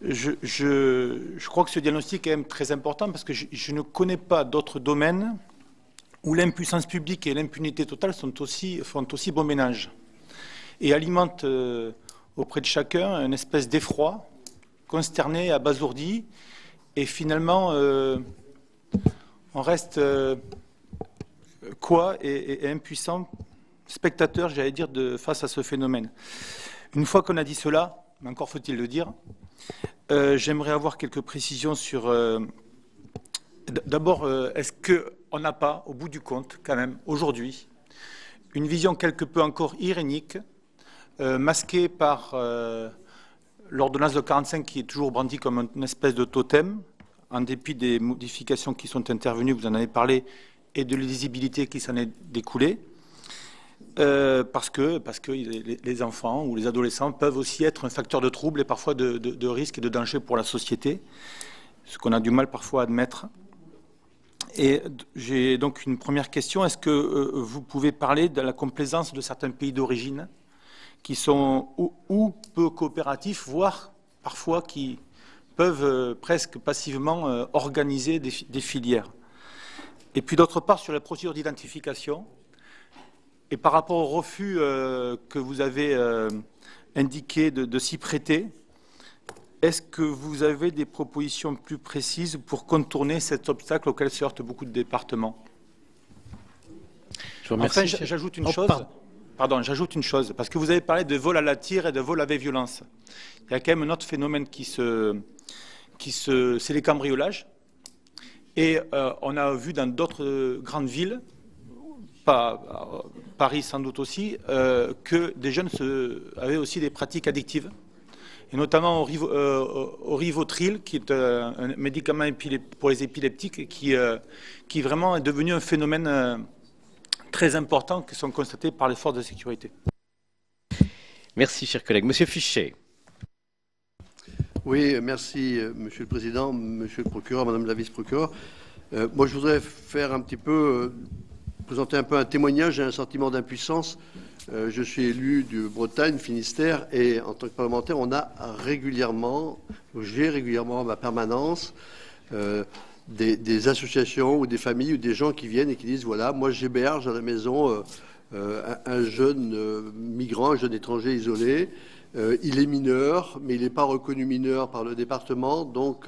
Je crois que ce diagnostic est quand même très important parce que je ne connais pas d'autres domaines où l'impuissance publique et l'impunité totale font aussi bon ménage et alimentent auprès de chacun une espèce d'effroi, consterné, abasourdi, et finalement on reste et impuissant, spectateur, j'allais dire, face à ce phénomène. Une fois qu'on a dit cela, mais encore faut-il le dire, j'aimerais avoir quelques précisions sur... D'abord, est-ce qu'on n'a pas, au bout du compte, quand même, aujourd'hui, une vision quelque peu encore irénique, masquée par l'ordonnance de 45 qui est toujours brandie comme une espèce de totem, en dépit des modifications qui sont intervenues, vous en avez parlé, et de l'illisibilité qui s'en est découlée, parce que les enfants ou les adolescents peuvent aussi être un facteur de trouble et parfois de risque et de danger pour la société, ce qu'on a du mal parfois à admettre. Et j'ai donc une première question. Est-ce que vous pouvez parler de la complaisance de certains pays d'origine qui sont ou peu coopératifs, voire parfois qui peuvent presque passivement organiser des filières? Et puis d'autre part, sur la procédure d'identification, et par rapport au refus que vous avez indiqué de s'y prêter, est-ce que vous avez des propositions plus précises pour contourner cet obstacle auquel se heurtent beaucoup de départements? Je vous remercie. Enfin, j'ajoute une chose. Pardon, j'ajoute une chose, parce que vous avez parlé de vol à la tire et de vol avec violence. Il y a quand même un autre phénomène c'est les cambriolages. Et on a vu dans d'autres grandes villes, Paris sans doute aussi, que des jeunes avaient aussi des pratiques addictives. Et notamment au Rivotril, qui est un médicament pour les épileptiques, et qui vraiment est devenu un phénomène très important qui sont constatés par les forces de sécurité. Merci, chers collègues. Monsieur Fichet. Oui, merci, Monsieur le Président, Monsieur le Procureur, Madame la Vice-Procureure. Moi, je voudrais faire présenter un peu un témoignage et un sentiment d'impuissance. Je suis élu de Bretagne, Finistère, et en tant que parlementaire, j'ai régulièrement à ma permanence des associations ou des familles ou des gens qui viennent et qui disent, voilà, moi j'héberge à la maison un jeune migrant, un jeune étranger isolé. Il est mineur, mais il n'est pas reconnu mineur par le département, donc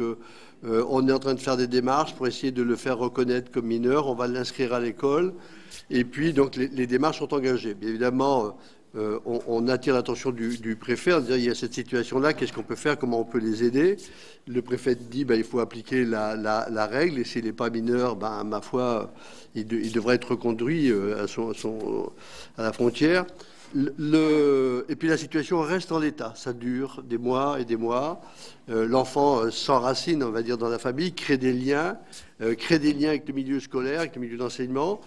on est en train de faire des démarches pour essayer de le faire reconnaître comme mineur. On va l'inscrire à l'école. Et puis, donc, les démarches sont engagées. Bien évidemment, on attire l'attention du préfet en disant il y a cette situation-là, qu'est-ce qu'on peut faire, comment on peut les aider. Le préfet dit il faut appliquer la règle, et s'il n'est pas mineur, ma foi, il devrait être reconduit à la frontière. Et puis la situation reste en l'état, ça dure des mois et des mois. L'enfant s'enracine, on va dire, dans la famille, crée des liens avec le milieu scolaire, avec le milieu d'enseignement.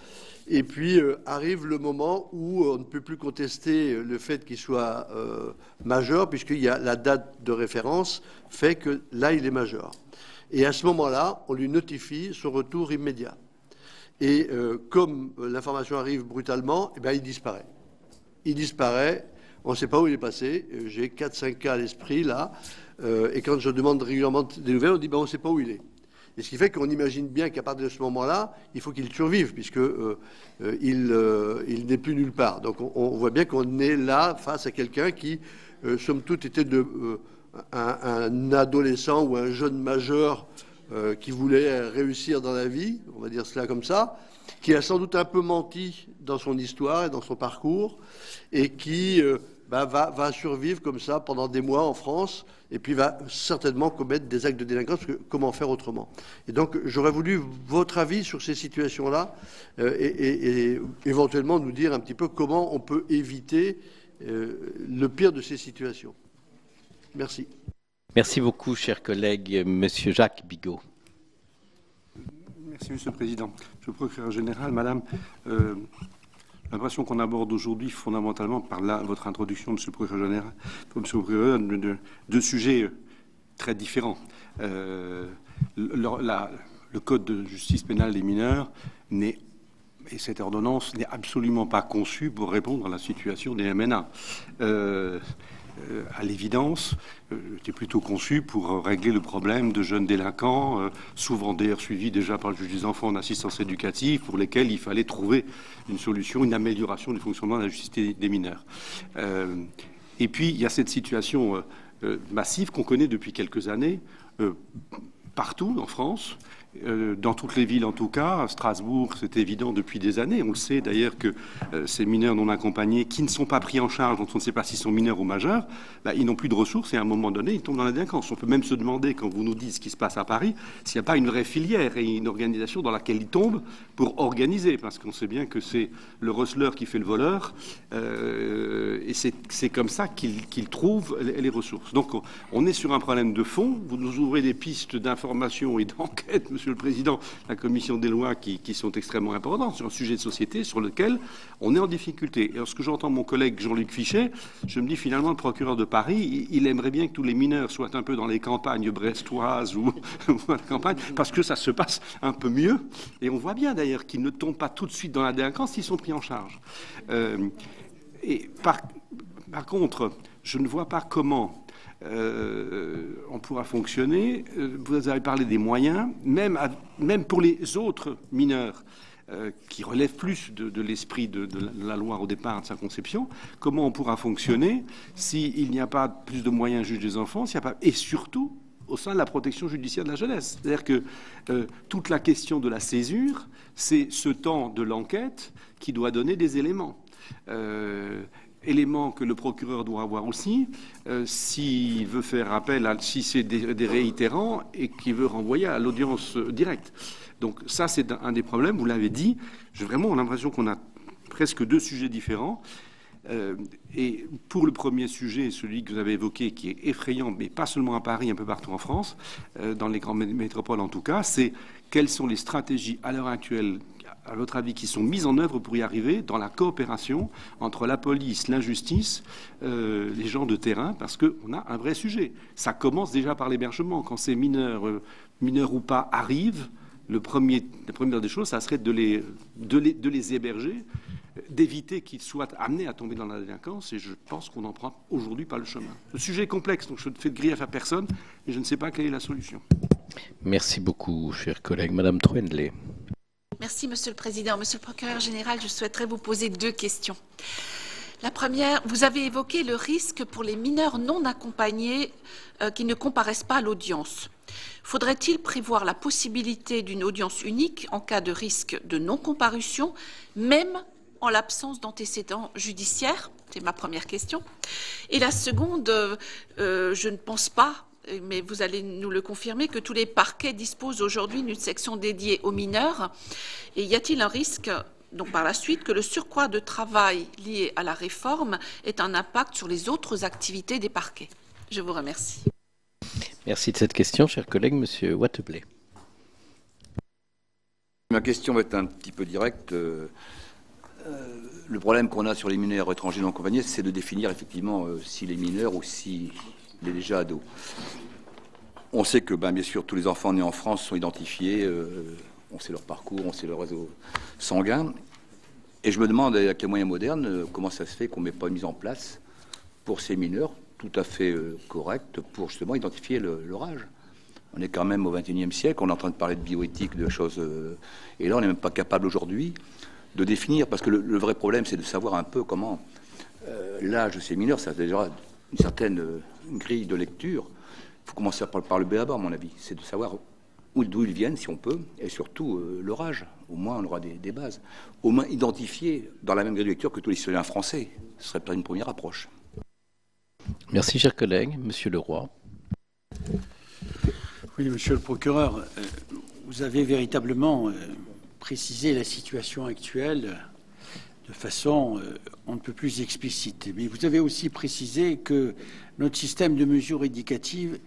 Et puis arrive le moment où on ne peut plus contester le fait qu'il soit majeur, puisqu'il y a la date de référence fait que là, il est majeur. Et à ce moment-là, on lui notifie son retour immédiat. Et comme l'information arrive brutalement, eh bien, il disparaît. Il disparaît, on ne sait pas où il est passé. J'ai 4-5 cas à l'esprit, là. Et quand je demande régulièrement des nouvelles, on dit on ne sait pas où il est. Et ce qui fait qu'on imagine bien qu'à partir de ce moment-là, il faut qu'il survive, puisqu'il n'est plus nulle part. Donc on voit bien qu'on est là face à quelqu'un qui, somme toute, était un adolescent ou un jeune majeur qui voulait réussir dans la vie, on va dire cela comme ça, qui a sans doute un peu menti dans son histoire et dans son parcours, et qui va survivre comme ça pendant des mois en France, et puis va certainement commettre des actes de délinquance, parce que comment faire autrement? Et donc j'aurais voulu votre avis sur ces situations-là, et éventuellement nous dire un petit peu comment on peut éviter le pire de ces situations. Merci. Merci beaucoup, cher collègue. Monsieur Jacques Bigot. Merci, Monsieur le Président. Monsieur le procureur général, Madame, l'impression qu'on aborde aujourd'hui fondamentalement par votre introduction, Monsieur le procureur général, Monsieur le procureur, deux sujets très différents. Le Code de justice pénale des mineurs et cette ordonnance n'est absolument pas conçue pour répondre à la situation des MNA. À l'évidence, était plutôt conçu pour régler le problème de jeunes délinquants, souvent d'ailleurs suivis déjà par le juge des enfants en assistance éducative, pour lesquels il fallait trouver une solution, une amélioration du fonctionnement de la justice des mineurs. Et puis, il y a cette situation massive qu'on connaît depuis quelques années, partout en France, dans toutes les villes en tout cas. À Strasbourg, c'est évident depuis des années. On le sait d'ailleurs que ces mineurs non accompagnés qui ne sont pas pris en charge, dont on ne sait pas s'ils sont mineurs ou majeurs, ils n'ont plus de ressources et à un moment donné, ils tombent dans la délinquance. On peut même se demander, quand vous nous dites ce qui se passe à Paris, s'il n'y a pas une vraie filière et une organisation dans laquelle ils tombent pour organiser, parce qu'on sait bien que c'est le receleur qui fait le voleur, et c'est comme ça qu'il trouve les ressources. Donc on est sur un problème de fond. Vous nous ouvrez des pistes d'information et d'enquête, Monsieur le Président, la Commission des lois qui sont extrêmement importantes sur un sujet de société sur lequel on est en difficulté. Et lorsque j'entends mon collègue Jean-Luc Fichet, je me dis finalement le procureur de Paris, il aimerait bien que tous les mineurs soient un peu dans les campagnes brestoises ou à la campagne, parce que ça se passe un peu mieux. Et on voit bien d'ailleurs qu'ils ne tombent pas tout de suite dans la délinquance s'ils sont pris en charge. Et par contre, je ne vois pas comment on pourra fonctionner. Vous avez parlé des moyens, même pour les autres mineurs qui relèvent plus de l'esprit de la loi au départ, de sa conception. Comment on pourra fonctionner s'il n'y a pas plus de moyens juge des enfants, s'il n'y a pas, et surtout au sein de la protection judiciaire de la jeunesse. C'est-à-dire que toute la question de la césure, c'est ce temps de l'enquête qui doit donner des éléments. Élément que le procureur doit avoir aussi, s'il veut faire appel, si c'est des réitérants et qu'il veut renvoyer à l'audience directe. Donc ça, c'est un des problèmes, vous l'avez dit. Vraiment, on a l'impression qu'on a presque deux sujets différents. Et pour le premier sujet, celui que vous avez évoqué, qui est effrayant, mais pas seulement à Paris, un peu partout en France, dans les grandes métropoles en tout cas, c'est quelles sont les stratégies à l'heure actuelle, à votre avis, qui sont mises en œuvre pour y arriver dans la coopération entre la police, l'injustice, les gens de terrain, parce qu'on a un vrai sujet. Ça commence déjà par l'hébergement. Quand ces mineurs ou pas, arrivent, la première des choses, ça serait de les héberger, d'éviter qu'ils soient amenés à tomber dans la délinquance, et je pense qu'on n'en prend aujourd'hui pas le chemin. Le sujet est complexe, donc je ne fais de grief à personne, et je ne sais pas quelle est la solution. Merci beaucoup, cher collègue. Madame Troendlé. Merci, Monsieur le Président. Monsieur le procureur général, je souhaiterais vous poser deux questions. La première, vous avez évoqué le risque pour les mineurs non accompagnés qui ne comparaissent pas à l'audience. Faudrait-il prévoir la possibilité d'une audience unique en cas de risque de non-comparution, même en l'absence d'antécédents judiciaires? C'est ma première question. Et la seconde, je ne pense pas, mais vous allez nous le confirmer, que tous les parquets disposent aujourd'hui d'une section dédiée aux mineurs. Et y a-t-il un risque, donc par la suite, que le surcroît de travail lié à la réforme ait un impact sur les autres activités des parquets? Je vous remercie. Merci de cette question, cher collègue. Monsieur Wattebled. Ma question va être un petit peu directe. Le problème qu'on a sur les mineurs étrangers non accompagnés, c'est de définir effectivement s'il est mineur ou s'il est déjà ado. On sait que, bien sûr, tous les enfants nés en France sont identifiés, on sait leur parcours, on sait leur réseau sanguin. Et je me demande, avec les moyens modernes, comment ça se fait qu'on ne met pas une mise en place pour ces mineurs tout à fait correcte pour justement identifier leur âge. On est quand même au XXIe siècle, on est en train de parler de bioéthique, de choses... et là, on n'est même pas capable aujourd'hui de définir, parce que le vrai problème, c'est de savoir un peu comment l'âge de ces mineurs, ça a déjà une certaine grille de lecture. Il faut commencer par le b.a.-ba, à mon avis. C'est de savoir d'où ils viennent, si on peut, et surtout leur âge. Au moins, on aura des bases. Au moins identifier dans la même grille de lecture que tous les citoyens français. Ce serait peut-être une première approche. Merci, cher collègue. Monsieur Leroy. Oui, monsieur le procureur, vous avez véritablement précisé la situation actuelle de façon on ne peut plus explicite. Mais vous avez aussi précisé que notre système de mesures éducatives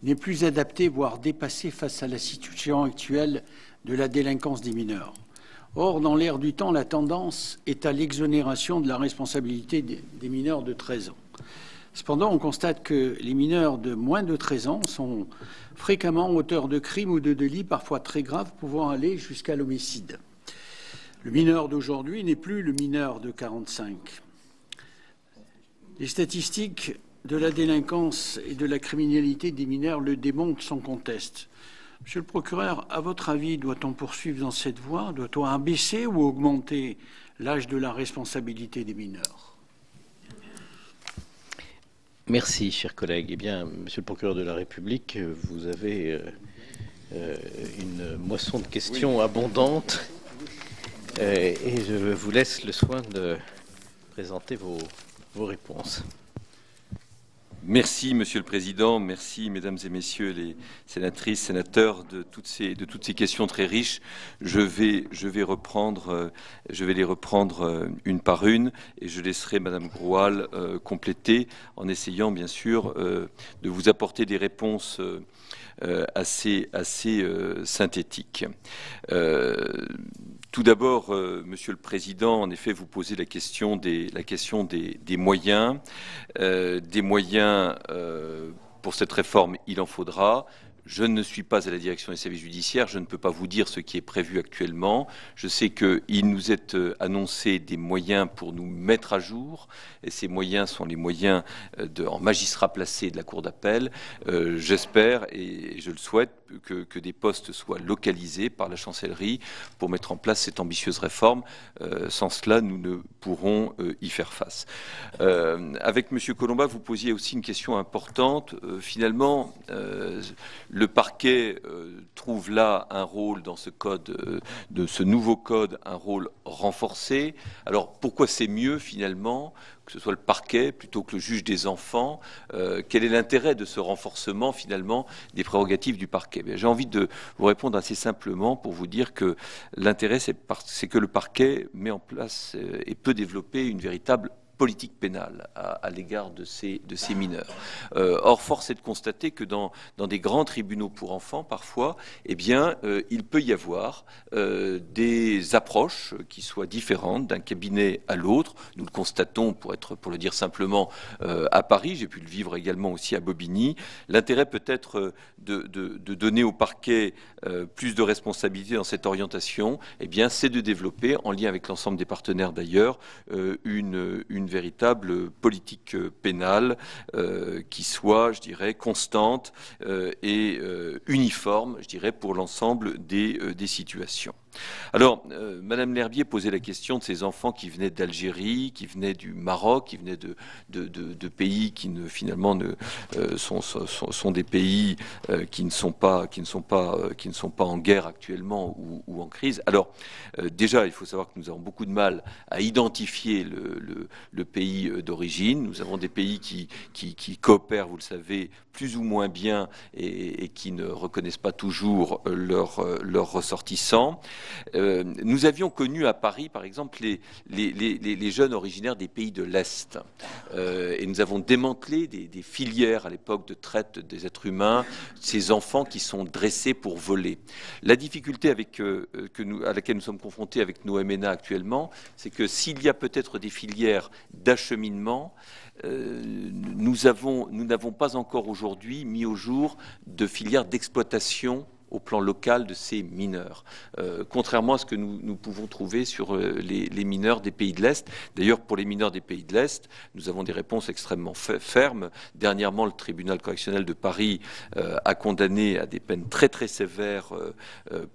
n'est plus adapté, voire dépassé face à la situation actuelle de la délinquance des mineurs. Or, dans l'air du temps, la tendance est à l'exonération de la responsabilité des mineurs de 13 ans. Cependant, on constate que les mineurs de moins de 13 ans sont fréquemment auteurs de crimes ou de délits parfois très graves pouvant aller jusqu'à l'homicide. Le mineur d'aujourd'hui n'est plus le mineur de 45. Les statistiques de la délinquance et de la criminalité des mineurs le démontrent sans conteste. Monsieur le procureur, à votre avis, doit-on poursuivre dans cette voie? Doit-on abaisser ou augmenter l'âge de la responsabilité des mineurs? Merci, cher collègue. Eh bien, monsieur le procureur de la République, vous avez une moisson de questions abondante et je vous laisse le soin de présenter vos réponses. Merci, Monsieur le Président. Merci, Mesdames et Messieurs les sénatrices, sénateurs, de toutes ces questions très riches. Je vais les reprendre une par une et je laisserai Madame Groual compléter en essayant, bien sûr, de vous apporter des réponses assez synthétiques. Tout d'abord, Monsieur le Président, en effet, vous posez la question des moyens. Des moyens pour cette réforme, il en faudra. Je ne suis pas à la direction des services judiciaires, je ne peux pas vous dire ce qui est prévu actuellement. Je sais qu'il nous est annoncé des moyens pour nous mettre à jour, et ces moyens sont les moyens en magistrats placés de la Cour d'appel. J'espère, et je le souhaite, que des postes soient localisés par la chancellerie pour mettre en place cette ambitieuse réforme. Sans cela, nous ne pourrons y faire face. Avec M. Colomba, vous posiez aussi une question importante. Finalement, le parquet trouve là un rôle dans ce code, de ce nouveau code, un rôle renforcé. Alors pourquoi c'est mieux finalement que ce soit le parquet plutôt que le juge des enfants? Quel est l'intérêt de ce renforcement finalement des prérogatives du parquet? J'ai envie de vous répondre assez simplement pour vous dire que l'intérêt c'est que le parquet met en place et peut développer une véritable politique pénale à l'égard de ces mineurs. Or, force est de constater que dans des grands tribunaux pour enfants, parfois, eh bien, il peut y avoir des approches qui soient différentes d'un cabinet à l'autre. Nous le constatons, pour le dire simplement, à Paris. J'ai pu le vivre également aussi à Bobigny. L'intérêt peut être de donner au parquet plus de responsabilités dans cette orientation. Eh bien, c'est de développer, en lien avec l'ensemble des partenaires d'ailleurs, une véritable politique pénale qui soit, je dirais, constante et uniforme, je dirais, pour l'ensemble des situations. Alors, Madame L'Herbier posait la question de ces enfants qui venaient d'Algérie, qui venaient du Maroc, qui venaient de pays qui finalement sont des pays qui ne sont pas en guerre actuellement ou en crise. Alors, déjà, il faut savoir que nous avons beaucoup de mal à identifier le pays d'origine. Nous avons des pays qui coopèrent, vous le savez, plus ou moins bien et qui ne reconnaissent pas toujours leurs ressortissants. Nous avions connu à Paris, par exemple, les jeunes originaires des pays de l'Est. Et nous avons démantelé des filières à l'époque de traite des êtres humains, ces enfants qui sont dressés pour voler. La difficulté à laquelle nous sommes confrontés avec nos MNA actuellement, c'est que s'il y a peut-être des filières d'acheminement, nous n'avons pas encore aujourd'hui mis au jour de filières d'exploitation au plan local de ces mineurs, contrairement à ce que nous pouvons trouver sur les mineurs des pays de l'Est. D'ailleurs, pour les mineurs des pays de l'Est, nous avons des réponses extrêmement fermes. Dernièrement, le tribunal correctionnel de Paris a condamné à des peines très très sévères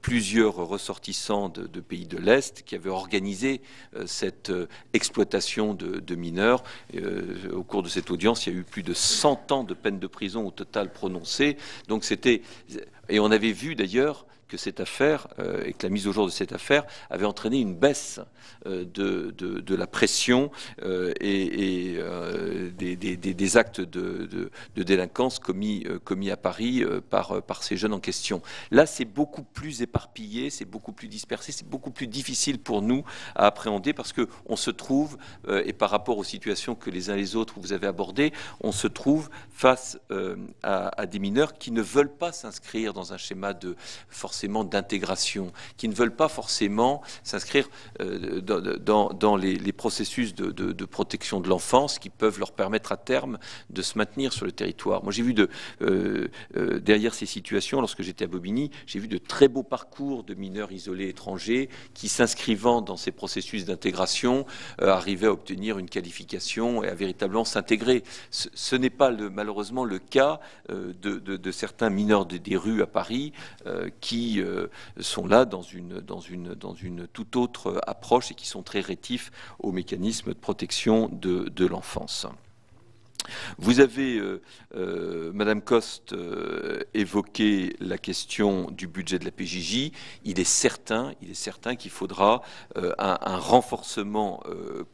plusieurs ressortissants de pays de l'Est qui avaient organisé cette exploitation de mineurs. Au cours de cette audience, il y a eu plus de 100 ans de peine de prison au total prononcées. Donc c'était... Et on avait vu d'ailleurs que cette affaire et que la mise au jour de cette affaire avait entraîné une baisse de la pression et des actes de délinquance commis à Paris par ces jeunes en question. Là, c'est beaucoup plus éparpillé, c'est beaucoup plus dispersé, c'est beaucoup plus difficile pour nous à appréhender parce que on se trouve, et par rapport aux situations que les uns et les autres vous avez abordées, on se trouve face à des mineurs qui ne veulent pas s'inscrire dans un schéma d'intégration, qui ne veulent pas forcément s'inscrire dans les processus de protection de l'enfance qui peuvent leur permettre à terme de se maintenir sur le territoire. Moi, j'ai vu derrière ces situations, lorsque j'étais à Bobigny, j'ai vu de très beaux parcours de mineurs isolés étrangers qui, s'inscrivant dans ces processus d'intégration, arrivaient à obtenir une qualification et à véritablement s'intégrer. Ce n'est pas malheureusement le cas de certains mineurs des rues à Paris qui sont là dans une toute autre approche et qui sont très rétifs aux mécanismes de protection de l'enfance. Vous avez, Madame Coste, évoqué la question du budget de la PJJ. Il est certain qu'il faudra un renforcement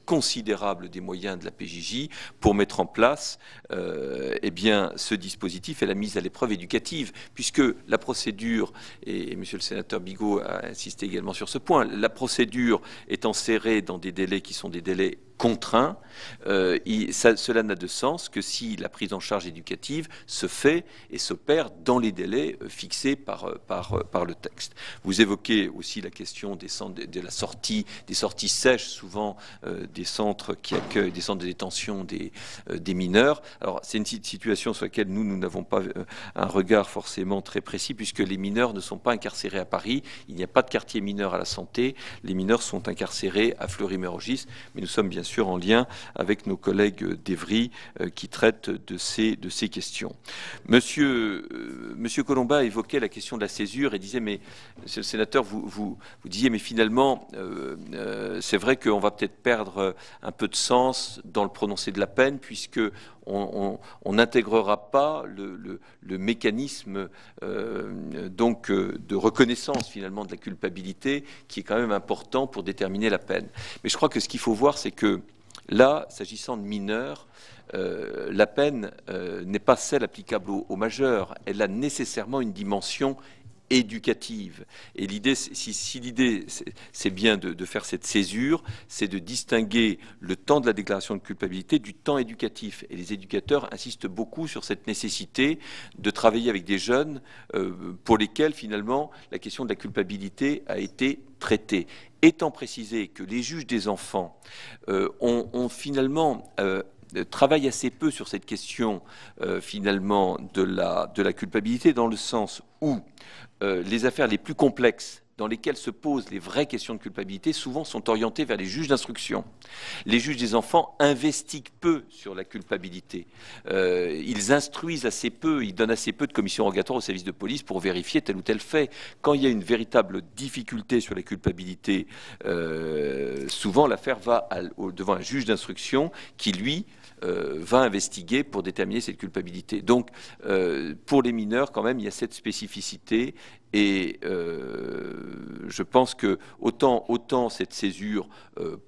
considérable des moyens de la PJJ pour mettre en place ce dispositif et la mise à l'épreuve éducative, puisque la procédure, et Monsieur le sénateur Bigot a insisté également sur ce point, la procédure étant serrée dans des délais qui sont des délais contraint, cela n'a de sens que si la prise en charge éducative se fait et s'opère dans les délais fixés par le texte. Vous évoquez aussi la question des sorties sèches, souvent des centres qui accueillent, des centres de détention des mineurs. Alors c'est une situation sur laquelle nous n'avons pas un regard forcément très précis, puisque les mineurs ne sont pas incarcérés à Paris, il n'y a pas de quartier mineur à la santé, les mineurs sont incarcérés à Fleury-Mérogis, mais nous sommes bien sûr en lien avec nos collègues d'Evry qui traitent de ces questions. Monsieur Collombat évoquait la question de la césure et disait, mais monsieur le sénateur, vous disiez, mais finalement, c'est vrai qu'on va peut-être perdre un peu de sens dans le prononcé de la peine, puisque on n'intégrera pas le mécanisme de reconnaissance finalement de la culpabilité qui est quand même important pour déterminer la peine. Mais je crois que ce qu'il faut voir, c'est que là, s'agissant de mineurs, la peine n'est pas celle applicable aux majeurs. Elle a nécessairement une dimension éducative. Et l'idée, si l'idée c'est bien de faire cette césure, c'est de distinguer le temps de la déclaration de culpabilité du temps éducatif. Et les éducateurs insistent beaucoup sur cette nécessité de travailler avec des jeunes pour lesquels finalement la question de la culpabilité a été traitée. Étant précisé que les juges des enfants ont finalement travaille assez peu sur cette question finalement de la culpabilité, dans le sens où les affaires les plus complexes dans lesquelles se posent les vraies questions de culpabilité, souvent sont orientées vers les juges d'instruction. Les juges des enfants investiguent peu sur la culpabilité. Ils instruisent assez peu, ils donnent assez peu de commissions rogatoires au service de police pour vérifier tel ou tel fait. Quand il y a une véritable difficulté sur la culpabilité souvent l'affaire va devant un juge d'instruction qui, lui, va investiguer pour déterminer cette culpabilité. Donc, pour les mineurs, quand même, il y a cette spécificité. Et je pense que autant cette césure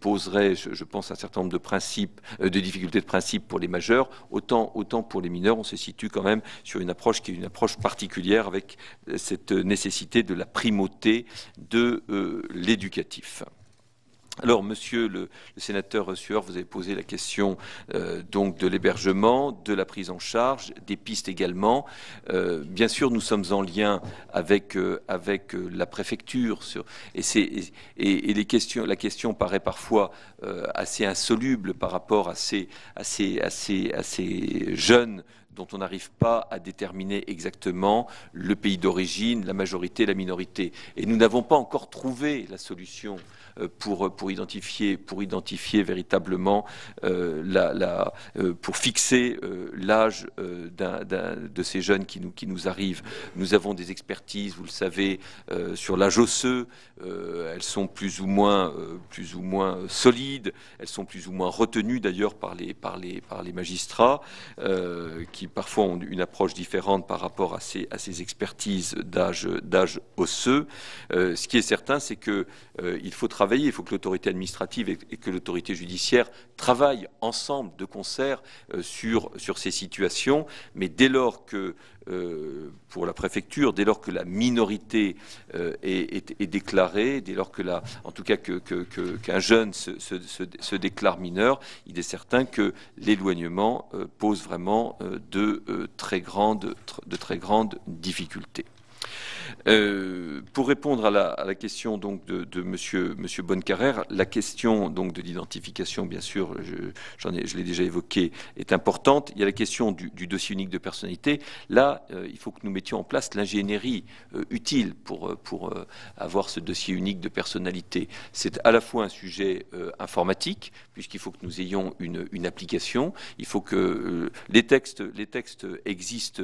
poserait, je pense, un certain nombre de principes, de difficultés de principe pour les majeurs, autant pour les mineurs, on se situe quand même sur une approche qui est une approche particulière avec cette nécessité de la primauté de l'éducatif. Alors, monsieur le sénateur Sueur, vous avez posé la question donc de l'hébergement, de la prise en charge, des pistes également. Bien sûr, nous sommes en lien avec la préfecture et la question paraît parfois assez insoluble par rapport à ces jeunes dont on n'arrive pas à déterminer exactement le pays d'origine, la majorité, la minorité. Et nous n'avons pas encore trouvé la solution pour identifier véritablement pour fixer l'âge de ces jeunes qui nous arrivent. Nous avons des expertises, vous le savez, sur l'âge osseux. Elles sont plus ou moins solides. Elles sont plus ou moins retenues d'ailleurs par les magistrats qui parfois ont une approche différente par rapport à ces expertises d'âge osseux. Ce qui est certain, c'est que il faut travailler, il faut que l'autorité administrative et que l'autorité judiciaire travaillent ensemble, de concert, sur ces situations. Mais dès lors que, pour la préfecture, dès lors que la minorité est déclarée, dès lors que en tout cas qu'un jeune se déclare mineur, il est certain que l'éloignement pose vraiment de très grandes difficultés. Pour répondre à la question donc de Monsieur Bonnecarrère, la question donc de l'identification, bien sûr, je l'ai déjà évoqué, est importante. Il y a la question du dossier unique de personnalité. Là, il faut que nous mettions en place l'ingénierie utile pour avoir ce dossier unique de personnalité. C'est à la fois un sujet informatique, puisqu'il faut que nous ayons une application. Il faut que les textes existent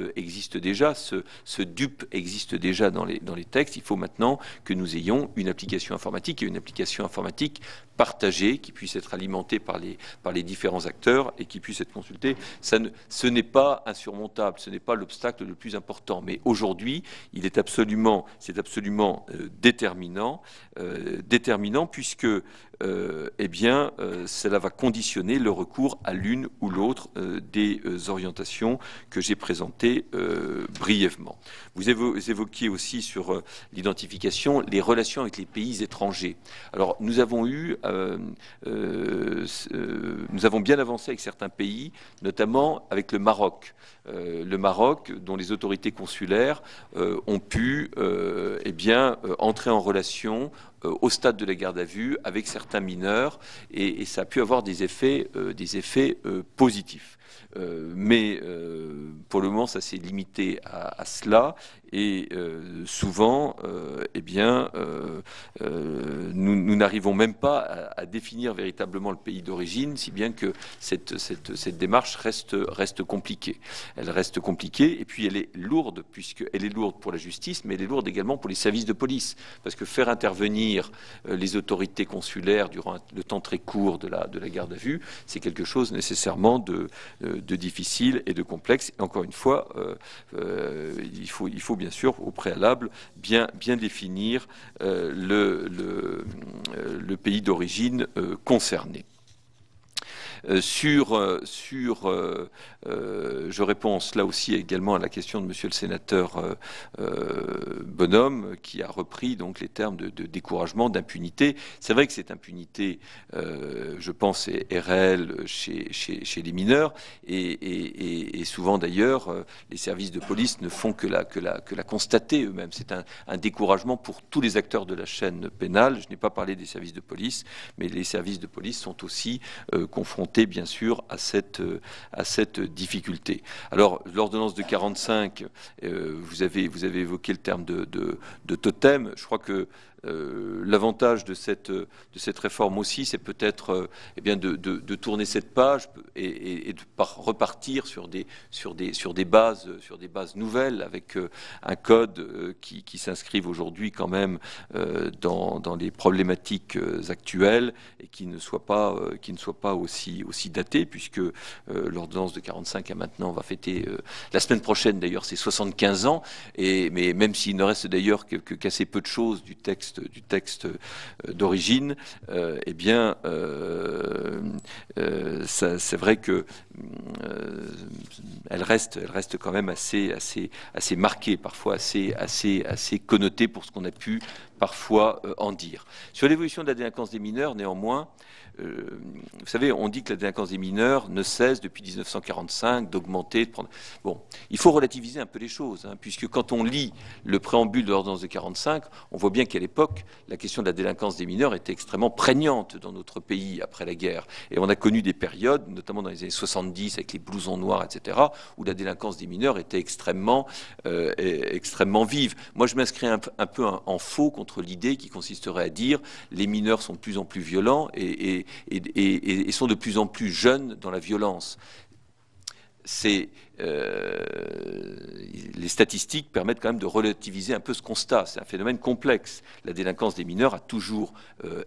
déjà. Ce DUP existe déjà dans les textes. Il faut maintenant que nous ayons une application informatique et une application informatique partagée qui puisse être alimentée par les différents acteurs et qui puisse être consultée. Ce n'est pas insurmontable, ce n'est pas l'obstacle le plus important. Mais aujourd'hui, c'est absolument déterminant puisque cela va conditionner le recours à l'une ou l'autre des orientations que j'ai présentées brièvement. Vous évoquiez aussi sur l'identification les relations avec les pays étrangers. Alors nous avons bien avancé avec certains pays, notamment avec le Maroc. Le Maroc, dont les autorités consulaires ont pu entrer en relation au stade de la garde à vue avec certains mineurs et ça a pu avoir des effets positifs. Mais pour le moment, ça s'est limité à cela et souvent, nous n'arrivons même pas à définir véritablement le pays d'origine, si bien que cette démarche reste compliquée. Elle reste compliquée et puis elle est lourde, puisqu'elle est lourde pour la justice, mais elle est lourde également pour les services de police, parce que faire intervenir les autorités consulaires durant le temps très court de la garde à vue, c'est quelque chose nécessairement de difficile et de complexe. Et encore une fois, il faut bien sûr au préalable bien définir le pays d'origine concerné. Je réponds là aussi également à la question de Monsieur le sénateur Bonhomme, qui a repris donc les termes de découragement, d'impunité. C'est vrai que cette impunité, je pense, est réelle chez les mineurs, et souvent d'ailleurs, les services de police ne font que la constater eux-mêmes. C'est un découragement pour tous les acteurs de la chaîne pénale. Je n'ai pas parlé des services de police, mais les services de police sont aussi confrontés bien sûr à cette difficulté. Alors l'ordonnance de 45, vous avez évoqué le terme de totem. Je crois que L'avantage de cette réforme aussi, c'est peut-être de tourner cette page et de repartir sur des bases nouvelles, avec un code qui s'inscrive aujourd'hui quand même dans les problématiques actuelles et qui ne soit pas aussi daté, puisque l'ordonnance de 45 à maintenant va fêter la semaine prochaine d'ailleurs ses 75 ans, mais même s'il ne reste d'ailleurs qu'assez peu de choses du texte d'origine, c'est vrai que elle reste quand même assez marquée, parfois assez connotée pour ce qu'on a pu parfois en dire. Sur l'évolution de la délinquance des mineurs, néanmoins, vous savez, on dit que la délinquance des mineurs ne cesse depuis 1945 d'augmenter. Bon, il faut relativiser un peu les choses, puisque quand on lit le préambule de l'ordonnance de 45, on voit bien qu'à l'époque, la question de la délinquance des mineurs était extrêmement prégnante dans notre pays après la guerre. Et on a connu des périodes, notamment dans les années 70, avec les blousons noirs, etc., où la délinquance des mineurs était extrêmement vive. Moi, je m'inscris un peu en faux contre l'idée qui consisterait à dire les mineurs sont de plus en plus violents et sont de plus en plus jeunes dans la violence. Les statistiques permettent quand même de relativiser un peu ce constat. C'est un phénomène complexe. La délinquance des mineurs a toujours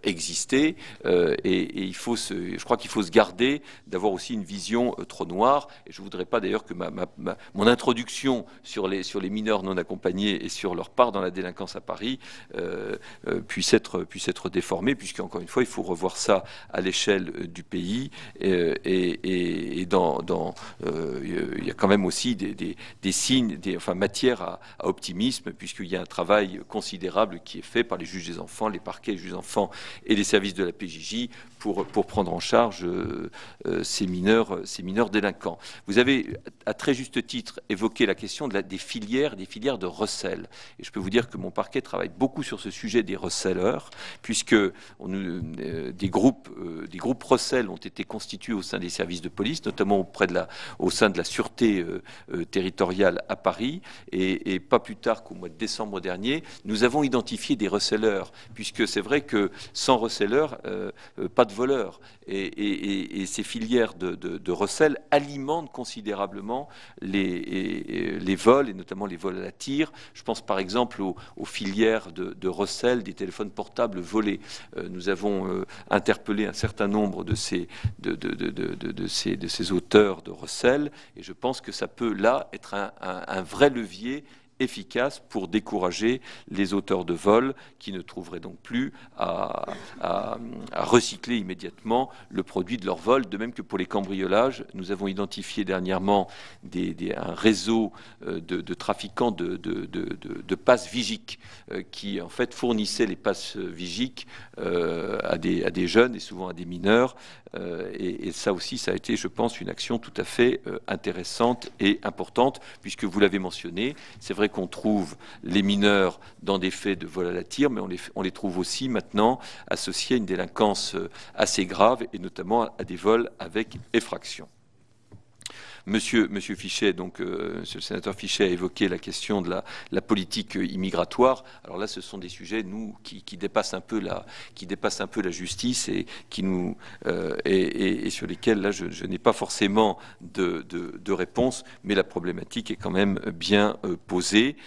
existé et je crois qu'il faut se garder d'avoir aussi une vision trop noire. Et je ne voudrais pas d'ailleurs que mon introduction sur les mineurs non accompagnés et sur leur part dans la délinquance à Paris puisse être déformée, puisque encore une fois, il faut revoir ça à l'échelle du pays il y a quand même aussi des signes, matière à optimisme, puisqu'il y a un travail considérable qui est fait par les juges des enfants, les parquets, les juges des enfants et les services de la PJJ pour prendre en charge ces mineurs délinquants. Vous avez, à très juste titre, évoqué la question des filières de recel. Et je peux vous dire que mon parquet travaille beaucoup sur ce sujet des receleurs, puisque des groupes recel ont été constitués au sein des services de police, notamment au sein de la sûreté territoriale à Paris, et pas plus tard qu'au mois de décembre dernier, nous avons identifié des receleurs, puisque c'est vrai que sans receleurs, pas de voleurs, et ces filières de recel alimentent considérablement les vols, et notamment les vols à la tire. Je pense par exemple aux filières de recel des téléphones portables volés. Nous avons interpellé un certain nombre de ces auteurs de recel, et je pense que ça peut là être un vrai levier efficace pour décourager les auteurs de vol qui ne trouveraient donc plus à recycler immédiatement le produit de leur vol. De même que pour les cambriolages, nous avons identifié dernièrement un réseau de trafiquants de passes Vigic qui en fait fournissaient les passes Vigic à des jeunes et souvent à des mineurs. Et ça aussi, ça a été, je pense, une action tout à fait intéressante et importante, puisque vous l'avez mentionné, c'est vrai qu'on trouve les mineurs dans des faits de vol à la tire, mais on les trouve aussi maintenant associés à une délinquance assez grave, et notamment à des vols avec effraction. Monsieur Fichet, donc Monsieur le sénateur Fichet a évoqué la question de la politique immigratoire. Alors là, ce sont des sujets qui dépassent un peu la justice et et sur lesquels là je n'ai pas forcément de réponse, mais la problématique est quand même bien posée.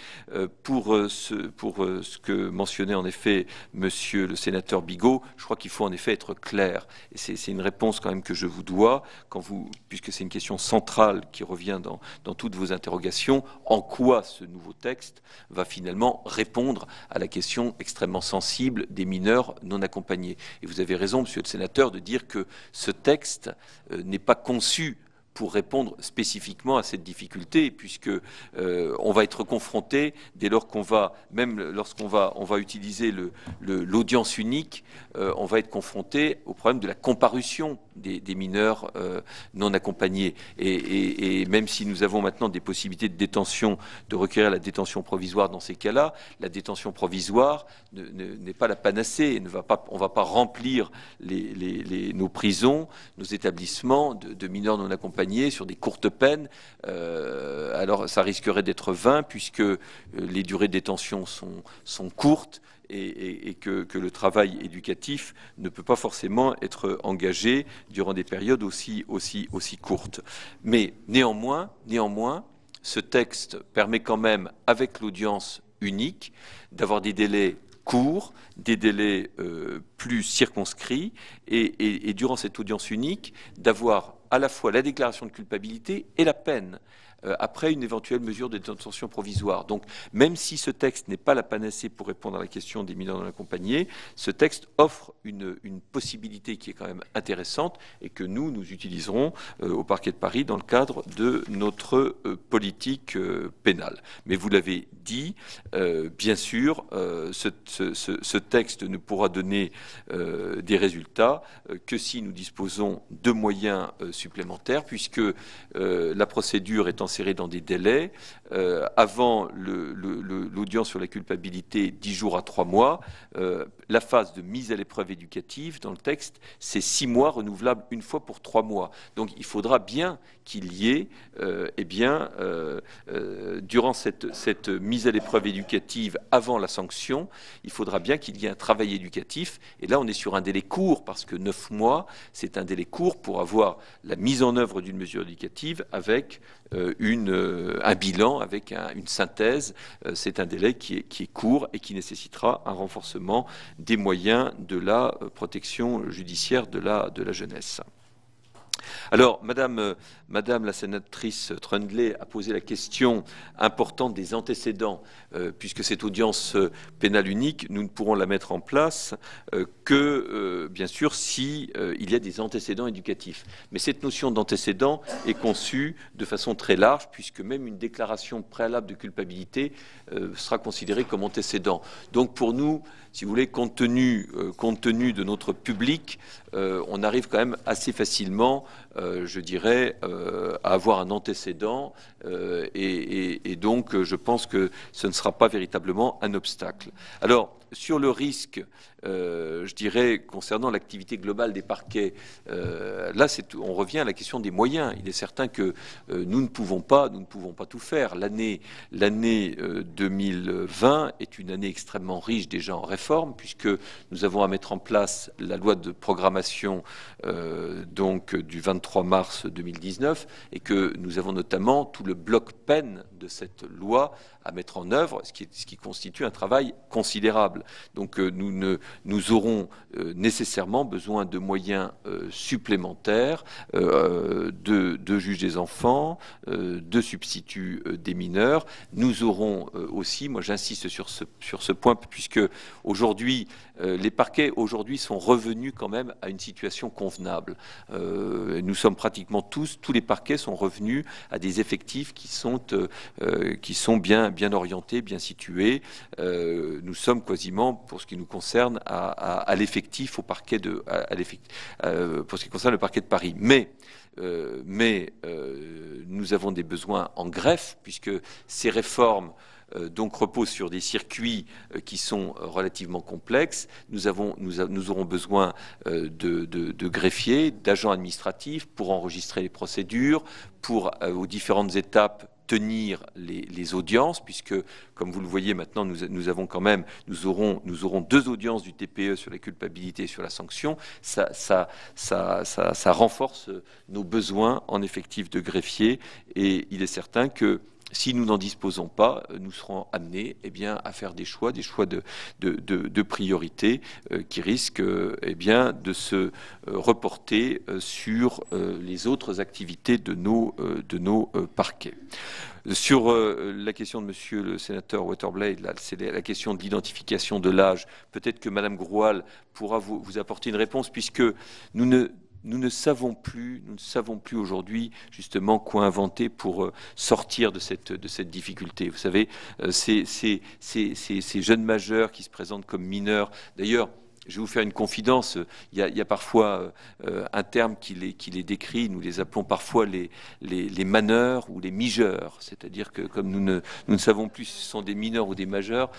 Pour ce que mentionnait en effet Monsieur le sénateur Bigot, je crois qu'il faut en effet être clair. Et c'est une réponse quand même que je vous dois, puisque c'est une question centrale qui revient dans toutes vos interrogations, en quoi ce nouveau texte va finalement répondre à la question extrêmement sensible des mineurs non accompagnés. Et vous avez raison, monsieur le sénateur, de dire que ce texte n'est pas conçu pour répondre spécifiquement à cette difficulté, puisque on va être confronté dès lors lorsqu'on va utiliser l'audience unique, on va être confronté au problème de la comparution des mineurs non accompagnés. Et même si nous avons maintenant des possibilités de détention, de requérir la détention provisoire dans ces cas-là, la détention provisoire n'est pas la panacée. On ne va pas remplir nos prisons, nos établissements de mineurs non accompagnés sur des courtes peines. Alors ça risquerait d'être vain, puisque les durées de détention sont courtes et que le travail éducatif ne peut pas forcément être engagé durant des périodes aussi courtes. Mais néanmoins, ce texte permet quand même, avec l'audience unique, d'avoir des délais courts, des délais plus circonscrits, et durant cette audience unique, d'avoir à la fois la déclaration de culpabilité et la peine après une éventuelle mesure de détention provisoire. Donc, même si ce texte n'est pas la panacée pour répondre à la question des mineurs non accompagnés, ce texte offre une possibilité qui est quand même intéressante et que nous utiliserons au parquet de Paris dans le cadre de notre politique pénale. Mais vous l'avez dit, bien sûr, ce texte ne pourra donner des résultats que si nous disposons de moyens supplémentaires, puisque la procédure est insérée dans des délais. Avant l'audience sur la culpabilité, 10 jours à 3 mois. La phase de mise à l'épreuve éducative, dans le texte, c'est 6 mois, renouvelable une fois pour 3 mois. Donc il faudra bien qu'il y ait, durant cette mise à l'épreuve éducative avant la sanction, il faudra bien qu'il y ait un travail éducatif. Et là, on est sur un délai court, parce que 9 mois, c'est un délai court pour avoir la mise en œuvre d'une mesure éducative avec un bilan, avec une synthèse. C'est un délai qui est court et qui nécessitera un renforcement des moyens de la protection judiciaire de la jeunesse. Alors, Madame la sénatrice Trundlé a posé la question importante des antécédents, puisque cette audience pénale unique, nous ne pourrons la mettre en place que, bien sûr, si il y a des antécédents éducatifs. Mais cette notion d'antécédent est conçue de façon très large, puisque même une déclaration préalable de culpabilité sera considérée comme antécédent. Donc, pour nous, si vous voulez, compte tenu de notre public, on arrive quand même assez facilement, je dirais, à avoir un antécédent, et donc je pense que ce ne sera pas véritablement un obstacle. Alors, sur le risque, je dirais, concernant l'activité globale des parquets, là, on revient à la question des moyens. Il est certain que nous ne pouvons pas tout faire. L'année 2020 est une année extrêmement riche déjà en réformes, puisque nous avons à mettre en place la loi de programmation donc du 23 mars 2019, et que nous avons notamment tout le bloc peine de cette loi à mettre en œuvre, ce qui constitue un travail considérable. Donc nous aurons nécessairement besoin de moyens supplémentaires, de juges des enfants, de substituts des mineurs. Nous aurons aussi, moi j'insiste sur ce point, puisque aujourd'hui, les parquets aujourd'hui sont revenus quand même à une situation convenable. Nous sommes pratiquement tous les parquets sont revenus à des effectifs qui sont bien orientés, bien situés. Nous sommes quasiment, pour ce qui nous concerne, à l'effectif au parquet pour ce qui concerne le parquet de Paris. Mais nous avons des besoins en greffe, puisque ces réformes donc reposent sur des circuits qui sont relativement complexes. Nous aurons besoin de greffiers, d'agents administratifs pour enregistrer les procédures, pour aux différentes étapes tenir les audiences, puisque, comme vous le voyez maintenant, nous aurons 2 audiences du TPE sur la culpabilité et sur la sanction. Ça renforce nos besoins en effectifs de greffiers, et il est certain que si nous n'en disposons pas, nous serons amenés à faire des choix de priorité qui risquent de se reporter sur les autres activités de nos parquets. Sur la question de Monsieur le sénateur Waterblade, c'est la question de l'identification de l'âge. Peut-être que Madame Groual pourra vous apporter une réponse, puisque nous ne savons plus aujourd'hui justement quoi inventer pour sortir de cette difficulté. Vous savez, ces jeunes majeurs qui se présentent comme mineurs, d'ailleurs, je vais vous faire une confidence. Il y a parfois un terme qui les décrit. Nous les appelons parfois les maneurs ou les migeurs. C'est-à-dire que comme nous ne savons plus si ce sont des mineurs ou des majeurs,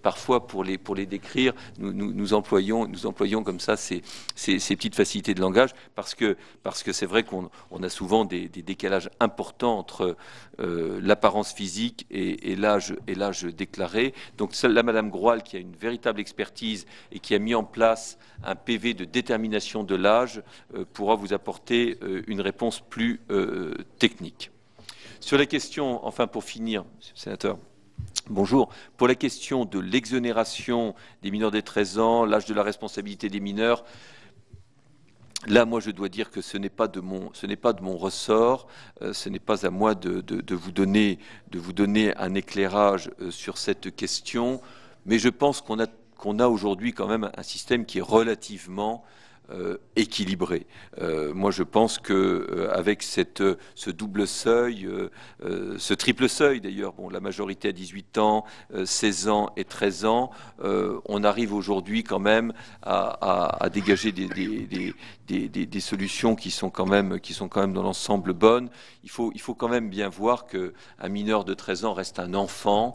parfois pour les décrire, nous employons comme ça ces petites facilités de langage parce que c'est vrai qu'on a souvent des décalages importants entre l'apparence physique et l'âge déclaré. Donc là, Madame Groal, qui a une véritable expertise et qui a mis en place un PV de détermination de l'âge, pourra vous apporter une réponse plus technique. Sur la question, enfin pour finir, Monsieur le Sénateur, bonjour. Pour la question de l'exonération des mineurs des 13 ans, l'âge de la responsabilité des mineurs, là, moi, je dois dire que ce n'est pas de mon ressort, ce n'est pas à moi de vous donner un éclairage sur cette question, mais je pense qu'on a aujourd'hui quand même un système qui est relativement équilibré. Moi, je pense que avec ce double seuil, ce triple seuil d'ailleurs, bon, la majorité à 18 ans, 16 ans et 13 ans, on arrive aujourd'hui quand même à dégager des solutions qui sont quand même dans l'ensemble bonnes. Il faut quand même bien voir que un mineur de 13 ans reste un enfant